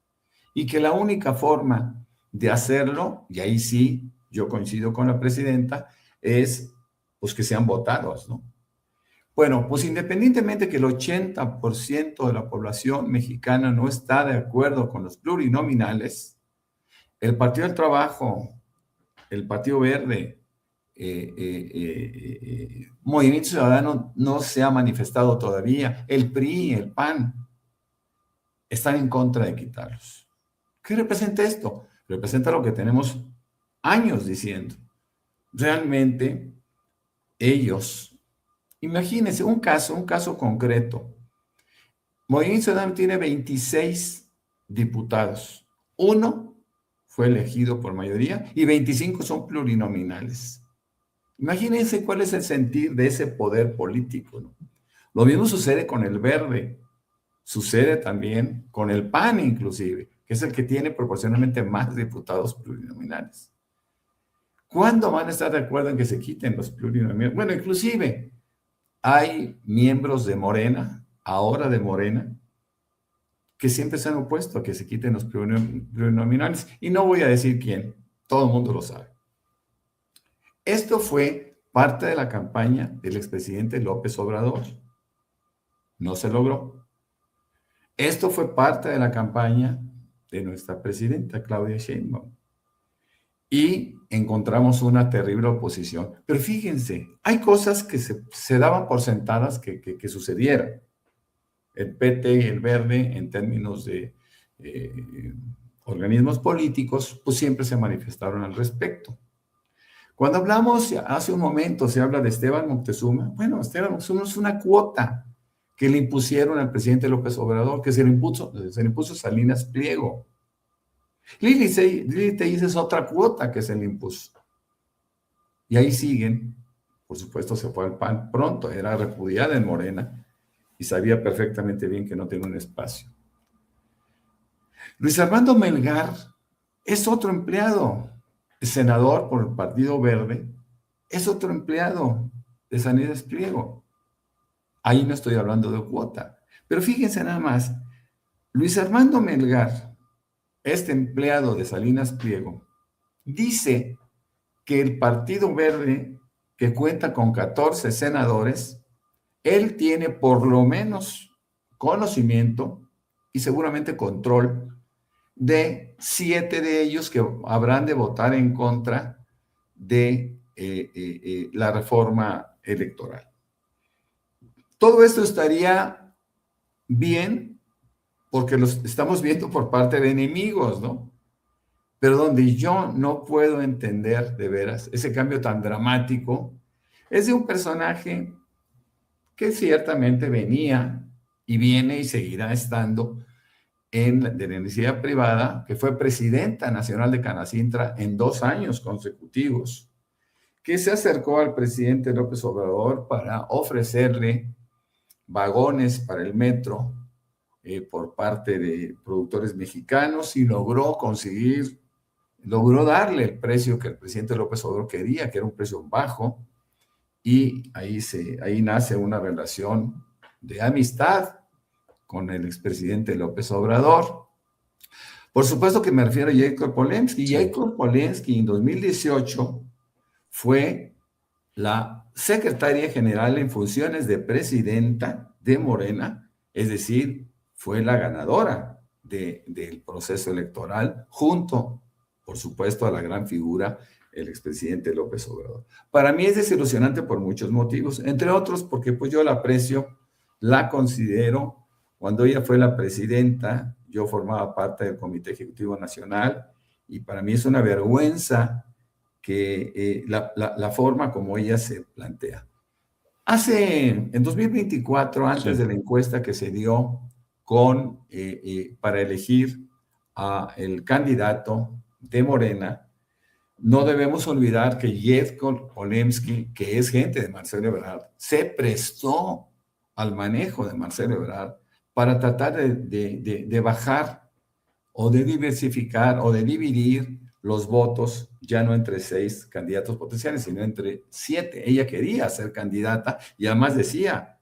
y que la única forma de hacerlo, y ahí sí yo coincido con la presidenta, es pues que sean votados, ¿no? Bueno, pues independientemente que el 80% de la población mexicana no está de acuerdo con los plurinominales, el Partido del Trabajo, el Partido Verde, Movimiento Ciudadano no se ha manifestado todavía, el PRI, el PAN, están en contra de quitarlos. ¿Qué representa esto? Representa lo que tenemos años diciendo. Realmente, ellos, imagínense un caso concreto. Movimiento Ciudadano tiene 26 diputados. Uno fue elegido por mayoría y 25 son plurinominales. Imagínense cuál es el sentir de ese poder político, ¿no? Lo mismo sucede con el Verde, sucede también con el PAN inclusive, que es el que tiene proporcionalmente más diputados plurinominales. ¿Cuándo van a estar de acuerdo en que se quiten los plurinominales? Bueno, inclusive hay miembros de Morena, ahora de Morena, que siempre se han opuesto a que se quiten los plurinominales. Y no voy a decir quién, todo el mundo lo sabe. Esto fue parte de la campaña del expresidente López Obrador. No se logró. Esto fue parte de la campaña de nuestra presidenta, Claudia Sheinbaum. Y encontramos una terrible oposición. Pero fíjense, hay cosas que se daban por sentadas que sucedieran. El PT y el Verde, en términos de organismos políticos, pues siempre se manifestaron al respecto. Cuando hablamos, hace un momento se habla de Esteban Moctezuma. Bueno, Esteban Moctezuma es una cuota que le impusieron al presidente López Obrador, que se le impuso Salinas Pliego. Lili Tellez es otra cuota que se le impuso. Y ahí siguen. Por supuesto, se fue al PAN pronto, era repudiada en Morena y sabía perfectamente bien que no tenía un espacio. Luis Armando Melgar es otro empleado, senador por el Partido Verde, es otro empleado de Salinas Pliego. Ahí no estoy hablando de cuota. Pero fíjense nada más, Luis Armando Melgar, este empleado de Salinas Pliego, dice que el Partido Verde, que cuenta con 14 senadores, él tiene por lo menos conocimiento y seguramente control de 7 de ellos que habrán de votar en contra de la reforma electoral. Todo esto estaría bien porque los estamos viendo por parte de enemigos, ¿no? Pero donde yo no puedo entender de veras ese cambio tan dramático es de un personaje que ciertamente venía y viene y seguirá estando de la iniciativa privada, que fue presidenta nacional de Canacintra en 2 años consecutivos, que se acercó al presidente López Obrador para ofrecerle vagones para el metro por parte de productores mexicanos y logró darle el precio que el presidente López Obrador quería, que era un precio bajo, y ahí nace una relación de amistad con el expresidente López Obrador. Por supuesto que me refiero a Jacob Polensky. Jacob Polensky en 2018 fue la secretaria general en funciones de presidenta de Morena, es decir, fue la ganadora del proceso electoral junto, por supuesto, a la gran figura, el expresidente López Obrador. Para mí es desilusionante por muchos motivos, entre otros porque pues yo la aprecio, la considero. Cuando ella fue la presidenta, yo formaba parte del Comité Ejecutivo Nacional y para mí es una vergüenza que la forma como ella se plantea. En 2024, antes de la encuesta que se dio para elegir al candidato de Morena, no debemos olvidar que Yevgeny Polemski, que es gente de Marcelo Ebrard, se prestó al manejo de Marcelo Ebrard para tratar de bajar o de diversificar o de dividir los votos, ya no entre 6 candidatos potenciales, sino entre 7. Ella quería ser candidata y además decía,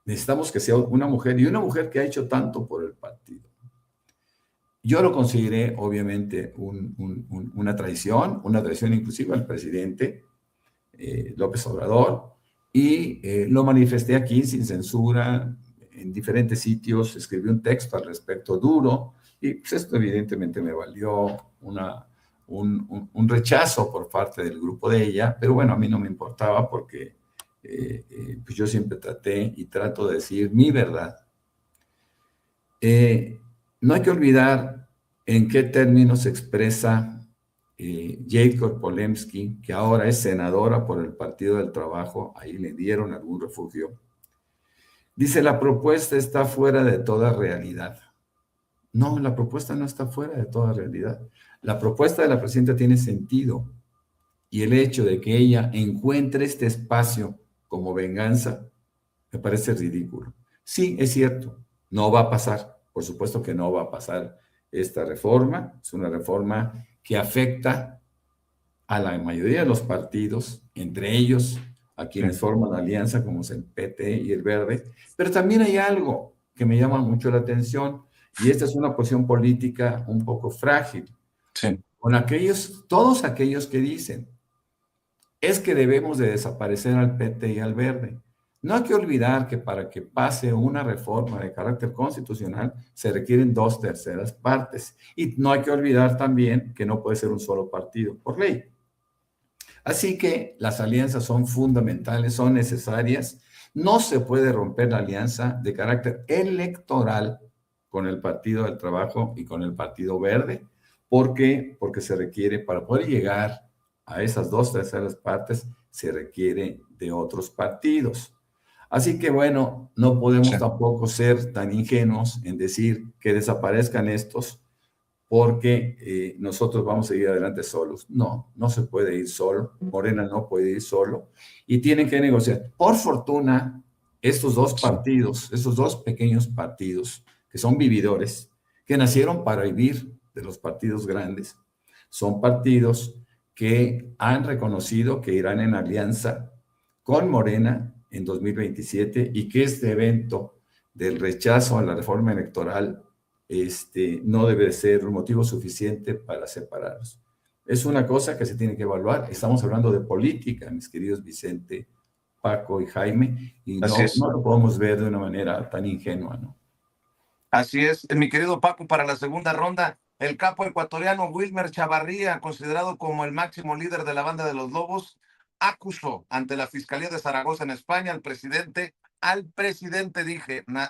necesitamos que sea una mujer, y una mujer que ha hecho tanto por el partido. Yo lo consideré, obviamente, una traición inclusive al presidente López Obrador, y lo manifesté aquí sin censura, en diferentes sitios, escribí un texto al respecto duro, y pues esto evidentemente me valió un rechazo por parte del grupo de ella, pero bueno, a mí no me importaba porque pues yo siempre traté y trato de decir mi verdad. No hay que olvidar en qué términos se expresa Yevgeny Polemski, que ahora es senadora por el Partido del Trabajo, ahí le dieron algún refugio. Dice, la propuesta está fuera de toda realidad. No, la propuesta no está fuera de toda realidad. La propuesta de la presidenta tiene sentido, y el hecho de que ella encuentre este espacio como venganza me parece ridículo. Sí, es cierto, no va a pasar. Por supuesto que no va a pasar esta reforma. Es una reforma que afecta a la mayoría de los partidos, entre ellos a quienes forman alianza, como es el PT y el Verde. Pero también hay algo que me llama mucho la atención, y esta es una posición política un poco frágil. Sí. Con todos aquellos que dicen, es que debemos de desaparecer al PT y al Verde. No hay que olvidar que para que pase una reforma de carácter constitucional se requieren 2/3 partes. Y no hay que olvidar también que no puede ser un solo partido por ley. Así que las alianzas son fundamentales, son necesarias. No se puede romper la alianza de carácter electoral con el Partido del Trabajo y con el Partido Verde. ¿Por qué? Porque se requiere, para poder llegar a esas 2/3 partes, se requiere de otros partidos. Así que bueno, no podemos tampoco ser tan ingenuos en decir que desaparezcan estos porque nosotros vamos a seguir adelante solos. No, no se puede ir solo. Morena no puede ir solo y tienen que negociar. Por fortuna, estos dos partidos, estos dos pequeños partidos que son vividores, que nacieron para vivir de los partidos grandes, son partidos que han reconocido que irán en alianza con Morena en 2027 y que este evento del rechazo a la reforma electoral no debe ser un motivo suficiente para separarlos. Es una cosa que se tiene que evaluar. Estamos hablando de política, mis queridos Vicente, Paco y Jaime, y no lo podemos ver de una manera tan ingenua, ¿no? Así es, mi querido Paco, para la segunda ronda, el capo ecuatoriano Wilmer Chavarría, considerado como el máximo líder de la banda de los Lobos, acusó ante la Fiscalía de Zaragoza en España al presidente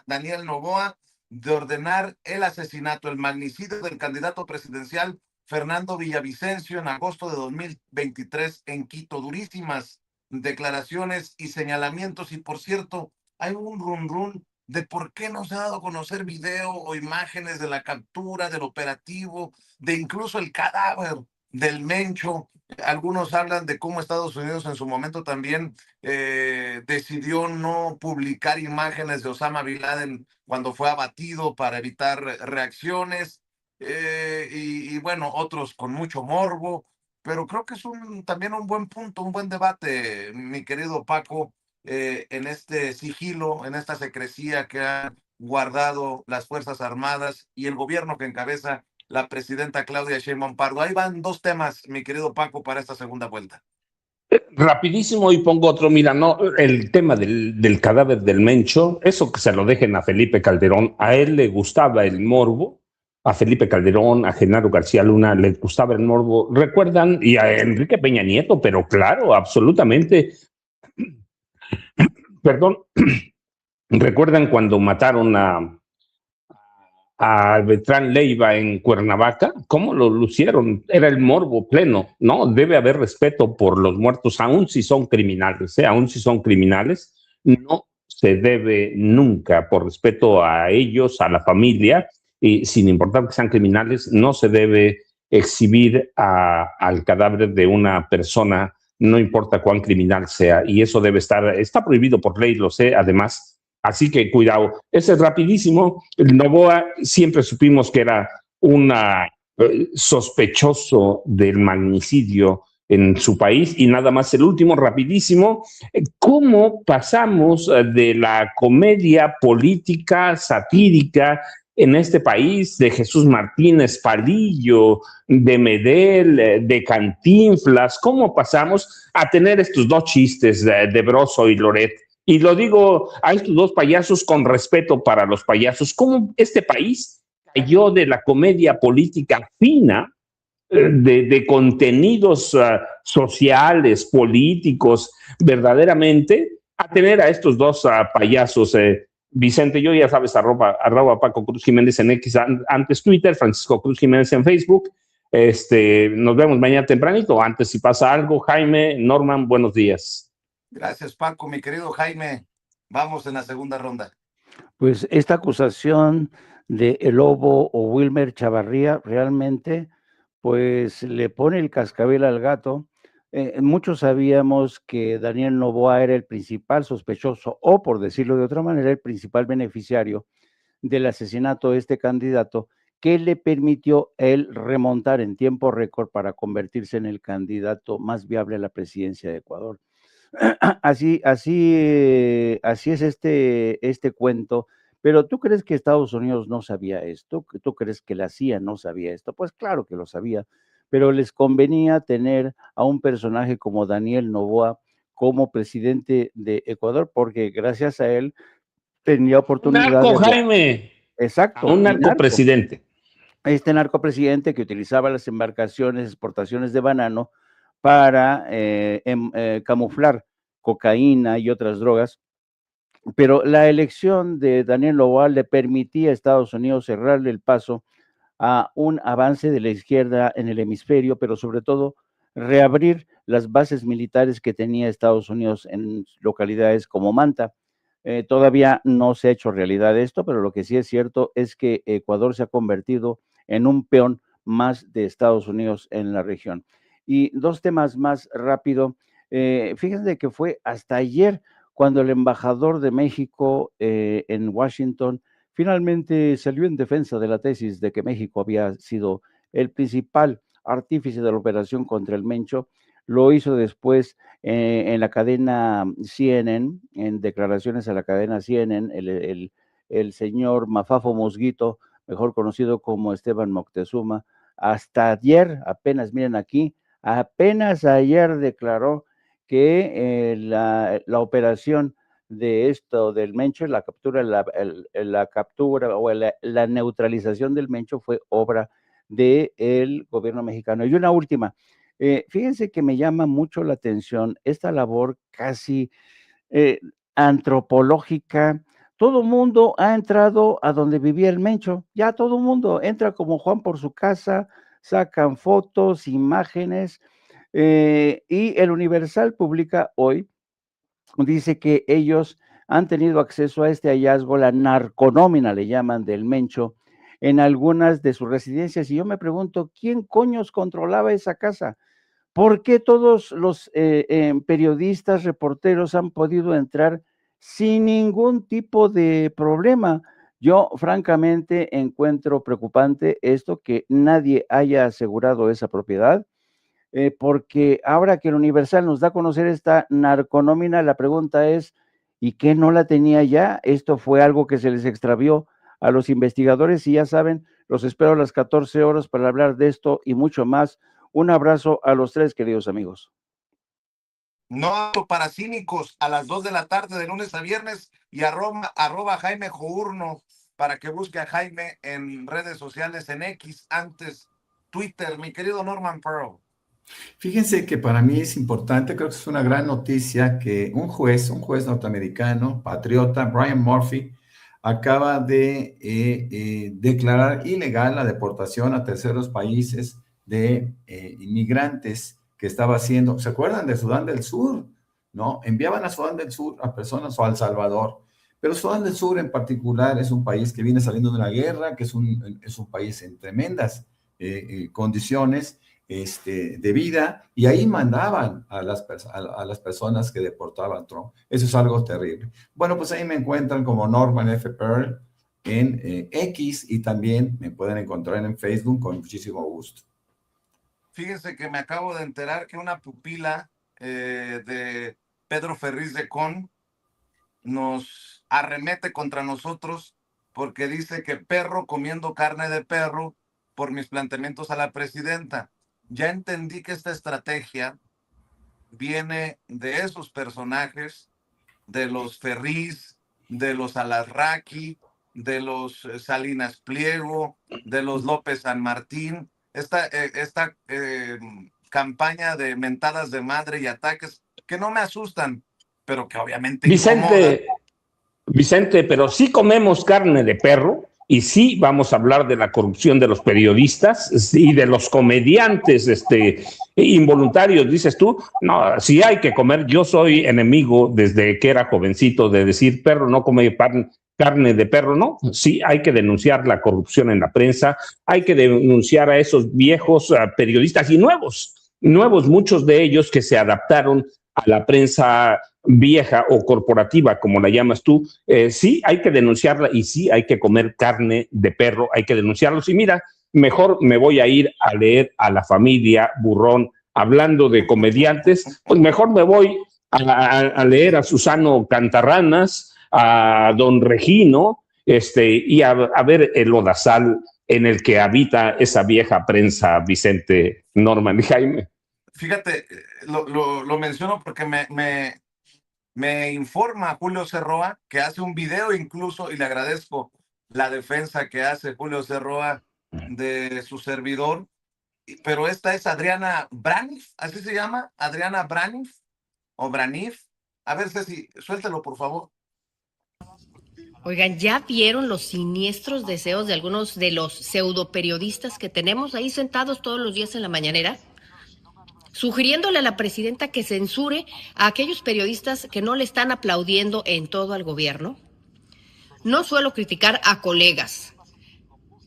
Daniel Noboa, de ordenar el asesinato, el magnicidio del candidato presidencial Fernando Villavicencio en agosto de 2023 en Quito. Durísimas declaraciones y señalamientos, y por cierto, hay un run de por qué no se ha dado a conocer video o imágenes de la captura, del operativo, de incluso el cadáver del Mencho. Algunos hablan de cómo Estados Unidos en su momento también decidió no publicar imágenes de Osama Bin Laden cuando fue abatido para evitar reacciones, y bueno, otros con mucho morbo, pero creo que es también un buen punto, un buen debate, mi querido Paco, en este sigilo, en esta secrecía que han guardado las Fuerzas Armadas y el gobierno que encabeza la presidenta Claudia Sheinbaum Pardo. Ahí van dos temas, mi querido Paco, para esta segunda vuelta. Rapidísimo, y pongo otro. Mira, no, el tema del cadáver del Mencho, eso que se lo dejen a Felipe Calderón. A él le gustaba el morbo, a Felipe Calderón, a Genaro García Luna le gustaba el morbo. ¿Recuerdan? Y a Enrique Peña Nieto, pero claro, absolutamente. Perdón. ¿Recuerdan cuando mataron a Beltrán Leiva en Cuernavaca? ¿Cómo lo lucieron? Era el morbo pleno, ¿no? Debe haber respeto por los muertos, aun si son criminales, aun si son criminales, no se debe nunca, por respeto a ellos, a la familia, y sin importar que sean criminales, no se debe exhibir al cadáver de una persona, no importa cuán criminal sea, y eso está prohibido por ley, lo sé, además. Así que cuidado. Ese es rapidísimo. Noboa siempre supimos que era un sospechoso del magnicidio en su país. Y nada más el último, rapidísimo, ¿cómo pasamos de la comedia política satírica en este país de Jesús Martínez Palillo, de Medel, de Cantinflas? ¿Cómo pasamos a tener estos dos chistes de Broso y Loret? Y lo digo a estos dos payasos con respeto para los payasos. ¿Cómo este país cayó de la comedia política fina, de contenidos sociales, políticos, verdaderamente, a tener a estos dos payasos? Vicente, yo ya sabes, arroba Paco Cruz Jiménez en X, antes Twitter, Francisco Cruz Jiménez en Facebook. Nos vemos mañana tempranito. Antes, si pasa algo, Jaime, Norman, buenos días. Gracias, Paco. Mi querido Jaime, vamos en la segunda ronda. Pues esta acusación de El Lobo o Wilmer Chavarría realmente pues le pone el cascabel al gato. Muchos sabíamos que Daniel Noboa era el principal sospechoso, o por decirlo de otra manera, el principal beneficiario del asesinato de este candidato, que le permitió él remontar en tiempo récord para convertirse en el candidato más viable a la presidencia de Ecuador. Así es este cuento. Pero ¿tú crees que Estados Unidos no sabía esto? ¿Tú crees que la CIA no sabía esto? Pues claro que lo sabía, pero les convenía tener a un personaje como Daniel Noboa como presidente de Ecuador, porque gracias a él tenía oportunidad narco, Jaime. Exacto. Un narcopresidente. Este narcopresidente que utilizaba las embarcaciones, exportaciones de banano para camuflar cocaína y otras drogas. Pero la elección de Daniel Noboa le permitía a Estados Unidos cerrarle el paso a un avance de la izquierda en el hemisferio, pero sobre todo reabrir las bases militares que tenía Estados Unidos en localidades como Manta. Todavía no se ha hecho realidad esto, pero lo que sí es cierto es que Ecuador se ha convertido en un peón más de Estados Unidos en la región. Y dos temas más rápido. Fíjense que fue hasta ayer cuando el embajador de México en Washington finalmente salió en defensa de la tesis de que México había sido el principal artífice de la operación contra el Mencho. Lo hizo después en la cadena CNN, en declaraciones a la cadena CNN, el señor Mafafo Mosguito, mejor conocido como Esteban Moctezuma, hasta ayer, apenas miren aquí, apenas ayer declaró que la operación de esto del Mencho, la captura o la neutralización del Mencho fue obra del gobierno mexicano. Y una última, fíjense que me llama mucho la atención esta labor casi antropológica. Todo mundo ha entrado a donde vivía el Mencho, ya todo mundo entra como Juan por su casa, sacan fotos, imágenes, y el Universal publica hoy, dice que ellos han tenido acceso a este hallazgo, la narconómina le llaman del Mencho, en algunas de sus residencias. Y yo me pregunto, ¿quién coños controlaba esa casa? ¿Por qué todos los periodistas, reporteros han podido entrar sin ningún tipo de problema? Yo francamente encuentro preocupante esto, que nadie haya asegurado esa propiedad. Porque ahora que el Universal nos da a conocer esta narconómina, la pregunta es, ¿y qué no la tenía ya? Esto fue algo que se les extravió a los investigadores y ya saben, los espero a las 14 horas para hablar de esto y mucho más. Un abrazo a los tres, queridos amigos. No apto para cínicos, a las 2 de la tarde de lunes a viernes, y arroba Jaime Journo para que busque a Jaime en redes sociales, en X, antes Twitter. Mi querido Norman Pearl. Fíjense que para mí es importante, creo que es una gran noticia que un juez norteamericano, patriota, Brian Murphy, acaba de declarar ilegal la deportación a terceros países de inmigrantes que estaba haciendo. ¿Se acuerdan de Sudán del Sur? ¿No? Enviaban a Sudán del Sur a personas, o a El Salvador, pero Sudán del Sur en particular es un país que viene saliendo de una guerra, que es un país en tremendas condiciones de vida, y ahí mandaban a las personas que deportaban a Trump. Eso es algo terrible. Bueno, pues ahí me encuentran como Norman F. Pearl en X, y también me pueden encontrar en Facebook con muchísimo gusto. Fíjense que me acabo de enterar que una pupila de Pedro Ferriz de Con nos arremete contra nosotros porque dice que perro comiendo carne de perro por mis planteamientos a la presidenta. Ya entendí que esta estrategia viene de esos personajes, de los Ferriz, de los Alarraqui, de los Salinas Pliego, de los López San Martín. Esta campaña de mentadas de madre y ataques que no me asustan, pero que obviamente incomodan. Vicente, pero sí comemos carne de perro y sí vamos a hablar de la corrupción de los periodistas y de los comediantes involuntarios, dices tú. No, sí hay que comer. Yo soy enemigo desde que era jovencito de decir perro no come carne de perro, no. Sí hay que denunciar la corrupción en la prensa, hay que denunciar a esos viejos periodistas y nuevos, muchos de ellos que se adaptaron a la prensa vieja o corporativa, como la llamas tú. Sí hay que denunciarla y sí hay que comer carne de perro, hay que denunciarlos. Y mira, mejor me voy a ir a leer a La Familia Burrón. Hablando de comediantes, pues mejor me voy a leer a Susano Cantarranas, a Don Regino, y a ver el lodazal en el que habita esa vieja prensa, Vicente, Norman y Jaime. Fíjate, lo menciono porque me informa Julio Cerroa, que hace un video incluso, y le agradezco la defensa que hace Julio Cerroa de su servidor, pero esta es Adriana Braniff, así se llama, Adriana Braniff, o Braniff. A ver, Ceci, suéltalo, por favor. Oigan, ¿ya vieron los siniestros deseos de algunos de los pseudoperiodistas que tenemos ahí sentados todos los días en la mañanera? Sugiriéndole a la presidenta que censure a aquellos periodistas que no le están aplaudiendo en todo al gobierno. No suelo criticar a colegas,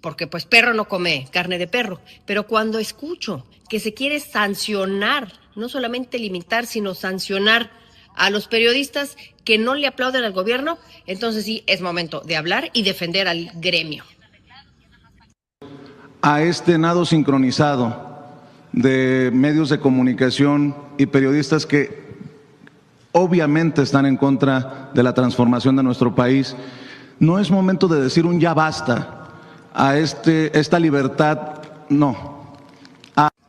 porque pues perro no come carne de perro, pero cuando escucho que se quiere sancionar, no solamente limitar, sino sancionar a los periodistas que no le aplauden al gobierno, entonces sí es momento de hablar y defender al gremio. A este nado sincronizado de medios de comunicación y periodistas que obviamente están en contra de la transformación de nuestro país, no es momento de decir un ya basta a esta libertad, no.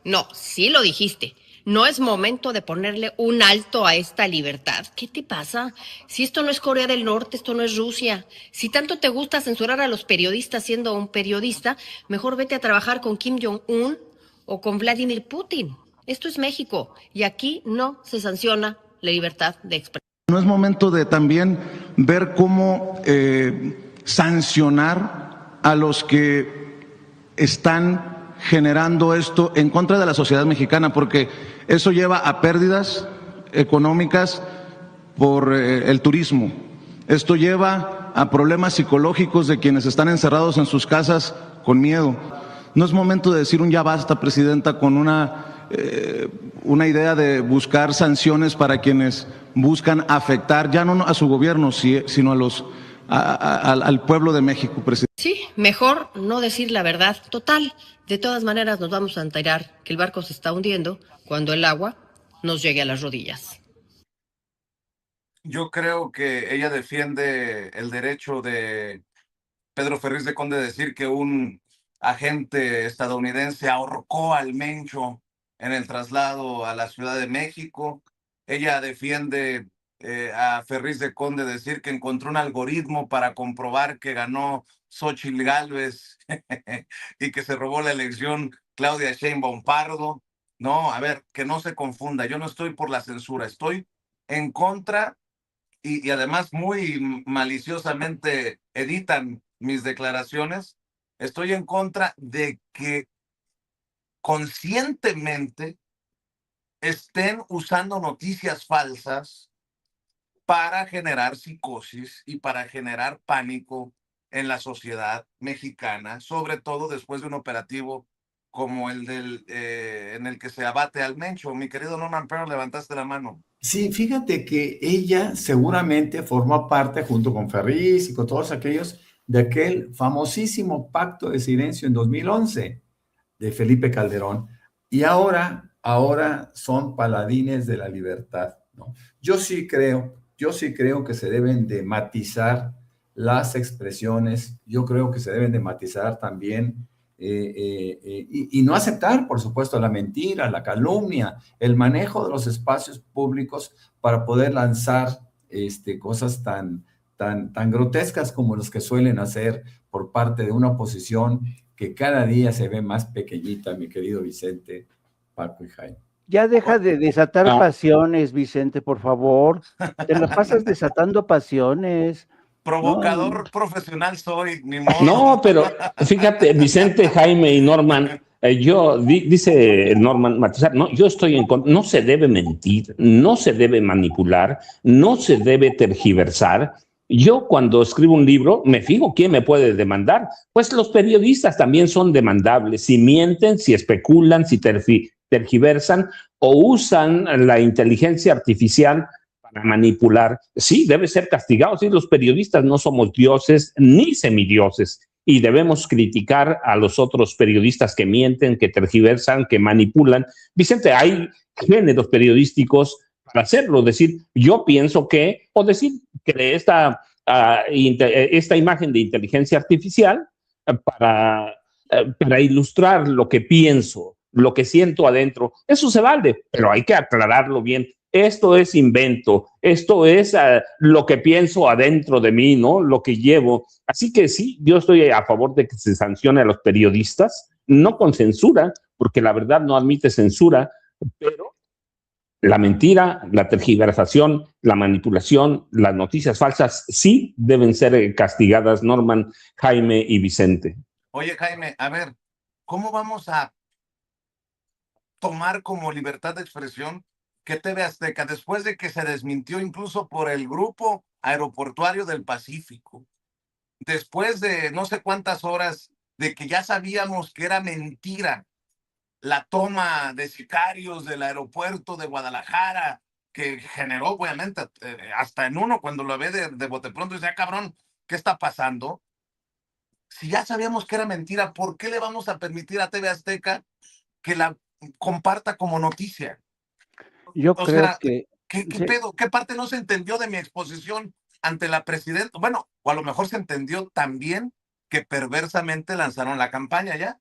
No, sí lo dijiste. No es momento de ponerle un alto a esta libertad. ¿Qué te pasa? Si esto no es Corea del Norte, esto no es Rusia. Si tanto te gusta censurar a los periodistas siendo un periodista, mejor vete a trabajar con Kim Jong-un o con Vladimir Putin. Esto es México y aquí no se sanciona la libertad de expresión. No es momento de también ver cómo sancionar a los que están generando esto en contra de la sociedad mexicana, porque eso lleva a pérdidas económicas por el turismo. Esto lleva a problemas psicológicos de quienes están encerrados en sus casas con miedo. No es momento de decir un ya basta, presidenta, con una idea de buscar sanciones para quienes buscan afectar ya no a su gobierno, sino al pueblo de México, presidente. Sí, mejor no decir la verdad. Total, de todas maneras nos vamos a enterar que el barco se está hundiendo cuando el agua nos llegue a las rodillas. Yo creo que ella defiende el derecho de Pedro Ferriz de Con de decir que un agente estadounidense ahorcó al Mencho en el traslado a la Ciudad de México. Ella defiende a Ferriz de Con de decir que encontró un algoritmo para comprobar que ganó Xóchitl Gálvez y que se robó la elección Claudia Sheinbaum Pardo. No, a ver, que no se confunda. Yo no estoy por la censura, estoy en contra y además muy maliciosamente editan mis declaraciones. Estoy en contra de que conscientemente estén usando noticias falsas para generar psicosis y para generar pánico en la sociedad mexicana, sobre todo después de un operativo como el en el que se abate al Mencho. Mi querido Norman Perl, levantaste la mano. Sí, fíjate que ella seguramente formó parte, junto con Ferriz y con todos aquellos, de aquel famosísimo pacto de silencio en 2011 de Felipe Calderón. Y ahora son paladines de la libertad, ¿no? Yo sí creo que se deben de matizar las expresiones, yo creo que se deben de matizar también y no aceptar, por supuesto, la mentira, la calumnia, el manejo de los espacios públicos para poder lanzar cosas tan grotescas como los que suelen hacer por parte de una oposición que cada día se ve más pequeñita, mi querido Vicente, Paco y Jaime. Ya deja de desatar Ah. pasiones, Vicente, por favor. Te la pasas desatando pasiones. Provocador profesional soy, ni modo. No, pero fíjate, Vicente, Jaime y Norman, dice Norman Matizar, no, yo estoy en contra, no se debe mentir, no se debe manipular, no se debe tergiversar. Yo cuando escribo un libro me fijo quién me puede demandar. Pues los periodistas también son demandables. Si mienten, si especulan, si tergiversan o usan la inteligencia artificial para manipular, sí, debe ser castigado. Sí, los periodistas no somos dioses ni semidioses y debemos criticar a los otros periodistas que mienten, que tergiversan, que manipulan. Vicente, hay géneros periodísticos para hacerlo, decir, yo pienso que, o decir que esta imagen de inteligencia artificial para ilustrar lo que pienso, lo que siento adentro, eso se vale, pero hay que aclararlo bien. Esto es invento, esto es lo que pienso adentro de mí, ¿no? Lo que llevo. Así que sí, yo estoy a favor de que se sancione a los periodistas, no con censura, porque la verdad no admite censura, pero la mentira, la tergiversación, la manipulación, las noticias falsas sí deben ser castigadas, Norman, Jaime y Vicente. Oye, Jaime, a ver, ¿cómo vamos a tomar como libertad de expresión que TV Azteca, después de que se desmintió incluso por el Grupo Aeroportuario del Pacífico, después de no sé cuántas horas de que ya sabíamos que era mentira la toma de sicarios del aeropuerto de Guadalajara, que generó obviamente hasta en uno cuando lo ve de bote pronto dice, cabrón, ¿qué está pasando? Si ya sabíamos que era mentira, ¿por qué le vamos a permitir a TV Azteca que la comparta como noticia? Yo O creo sea, que ¿qué sí, pedo? ¿Qué parte no se entendió de mi exposición ante la presidenta? Bueno, o a lo mejor se entendió también que perversamente lanzaron la campaña ya.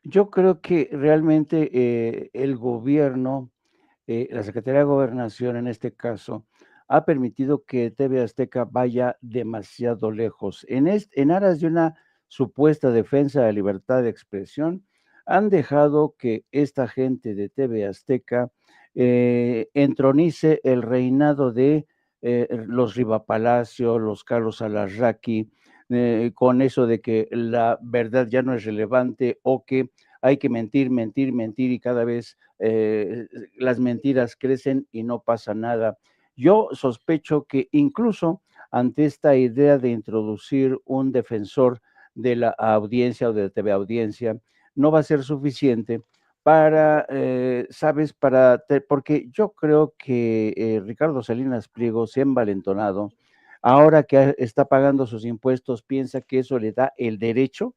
yo creo que realmente el gobierno, la Secretaría de Gobernación en este caso, ha permitido que TV Azteca vaya demasiado lejos. En aras de una supuesta defensa de la libertad de expresión, han dejado que esta gente de TV Azteca entronice el reinado de los Riva Palacio, los Carlos Alarraqui, con eso de que la verdad ya no es relevante o que hay que mentir, mentir, mentir y cada vez las mentiras crecen y no pasa nada. Yo sospecho que incluso ante esta idea de introducir un defensor de la audiencia o de la TV audiencia, no va a ser suficiente para, ¿sabes? Porque yo creo que Ricardo Salinas Pliego se ha envalentonado. Ahora que está pagando sus impuestos, piensa que eso le da el derecho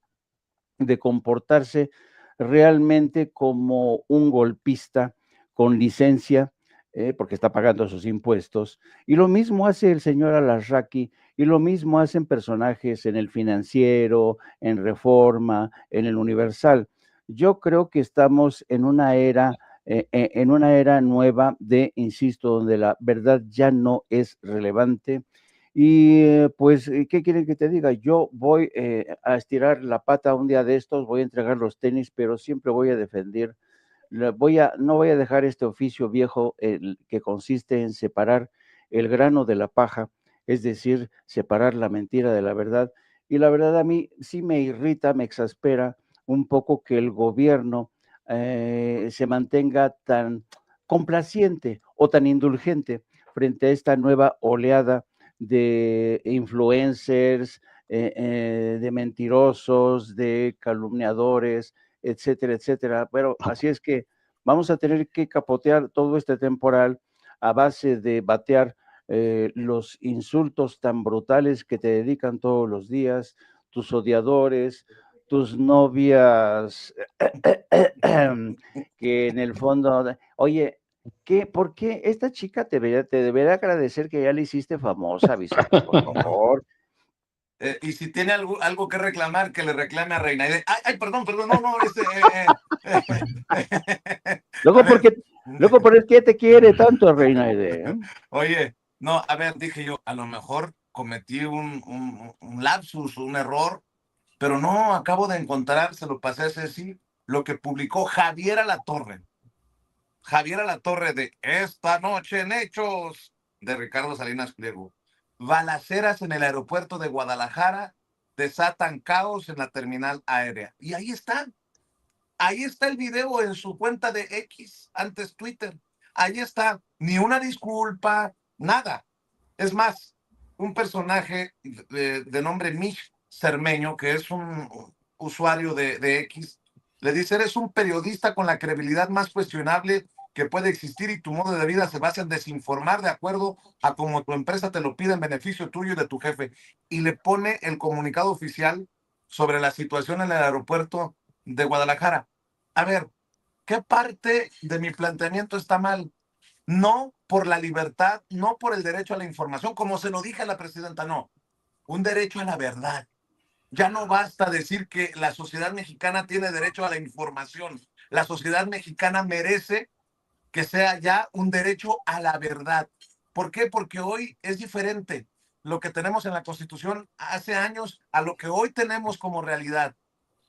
de comportarse realmente como un golpista con licencia, porque está pagando sus impuestos. Y lo mismo hace el señor Alarraqui, y lo mismo hacen personajes en el Financiero, en Reforma, en el Universal. Yo creo que estamos en una era nueva de, insisto, donde la verdad ya no es relevante. Y pues, ¿qué quieren que te diga? Yo voy a estirar la pata un día de estos, voy a entregar los tenis, pero siempre voy a defender, no voy a dejar este oficio viejo que consiste en separar el grano de la paja, es decir, separar la mentira de la verdad. Y la verdad a mí sí me irrita, me exaspera un poco que el gobierno se mantenga tan complaciente o tan indulgente frente a esta nueva oleada de influencers, de mentirosos, de calumniadores, etcétera, etcétera. Pero así es que vamos a tener que capotear todo este temporal a base de batear los insultos tan brutales que te dedican todos los días, tus odiadores, tus novias, que en el fondo, oye, ¿por qué esta chica te debería agradecer que ya le hiciste famosa, Vicente, por favor? Y si tiene algo que reclamar, que le reclame a Reina. Perdón, no, Luego, ¿por qué te quiere tanto Reina Aide? Oye, no, a ver, dije yo, a lo mejor cometí un lapsus, un error, pero no, acabo de encontrar, se lo pasé a Ceci, lo que publicó Javier Alatorre. Javier Alatorre de Esta Noche en Hechos, de Ricardo Salinas Pliego. Balaceras en el aeropuerto de Guadalajara desatan caos en la terminal aérea. Y ahí está el video en su cuenta de X, antes Twitter. Ahí está, ni una disculpa, nada. Es más, un personaje de nombre Mish Cermeño, que es un usuario de X, le dice: eres un periodista con la credibilidad más cuestionable que puede existir y tu modo de vida se basa en desinformar de acuerdo a como tu empresa te lo pide en beneficio tuyo y de tu jefe. Y le pone el comunicado oficial sobre la situación en el aeropuerto de Guadalajara. A ver, ¿qué parte de mi planteamiento está mal? No por la libertad, no por el derecho a la información, como se lo dije a la presidenta, no. Un derecho a la verdad. Ya no basta decir que la sociedad mexicana tiene derecho a la información. La sociedad mexicana merece que sea ya un derecho a la verdad. ¿Por qué? Porque hoy es diferente lo que tenemos en la Constitución hace años a lo que hoy tenemos como realidad.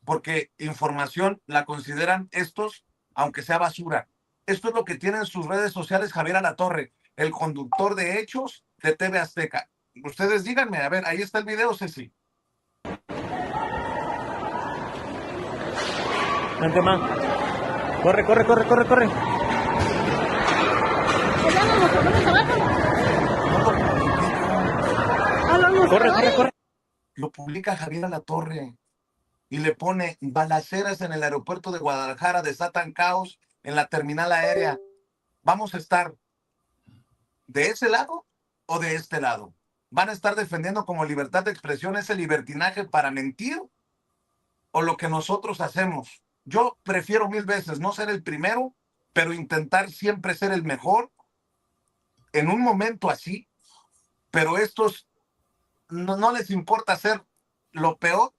Porque información la consideran estos, aunque sea basura. Esto es lo que tiene en sus redes sociales Javier Alatorre, el conductor de Hechos de TV Azteca. Ustedes díganme, a ver, ahí está el video, Ceci. Vente, ma. Corre. Corre. Lo publica Javier Alatorre y le pone: balaceras en el aeropuerto de Guadalajara desatan caos en la terminal aérea. ¿Vamos a estar de ese lado o de este lado? ¿Van a estar defendiendo como libertad de expresión ese libertinaje para mentir o lo que nosotros hacemos? Yo prefiero 1000 veces no ser el primero, pero intentar siempre ser el mejor en un momento así. Pero estos no les importa hacer lo peor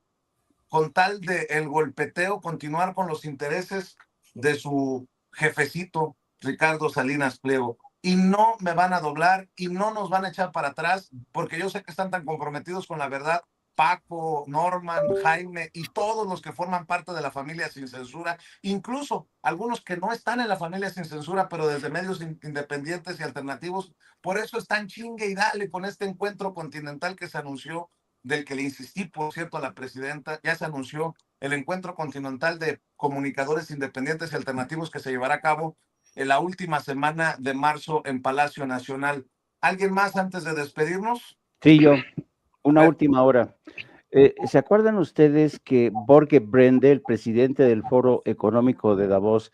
con tal de el golpeteo, continuar con los intereses de su jefecito Ricardo Salinas Pliego. Y no me van a doblar y no nos van a echar para atrás, porque yo sé que están tan comprometidos con la verdad. Paco, Norman, Jaime y todos los que forman parte de la familia Sin Censura, incluso algunos que no están en la familia Sin Censura, pero desde medios independientes y alternativos. Por eso están chingue y dale con este encuentro continental que se anunció, del que le insistí, por cierto, a la presidenta. Ya se anunció el encuentro continental de comunicadores independientes y alternativos que se llevará a cabo en la última semana de marzo en Palacio Nacional. ¿Alguien más antes de despedirnos? Sí, yo. Una última hora. ¿Se acuerdan ustedes que Borge Brende, el presidente del Foro Económico de Davos,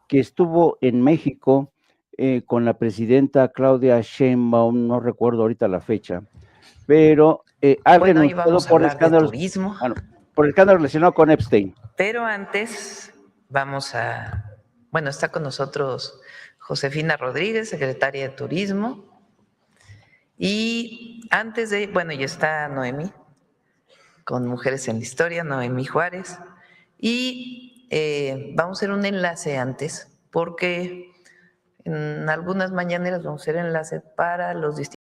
que estuvo en México con la presidenta Claudia Sheinbaum, no recuerdo ahorita la fecha, pero ha renunciado por escándalos, por escándalos relacionados con Epstein? Pero antes está con nosotros Josefina Rodríguez, secretaria de Turismo. Y antes de, ya está Noemí, con Mujeres en la Historia, Noemí Juárez. Y vamos a hacer un enlace antes, porque en algunas mañaneras vamos a hacer enlace para los distintos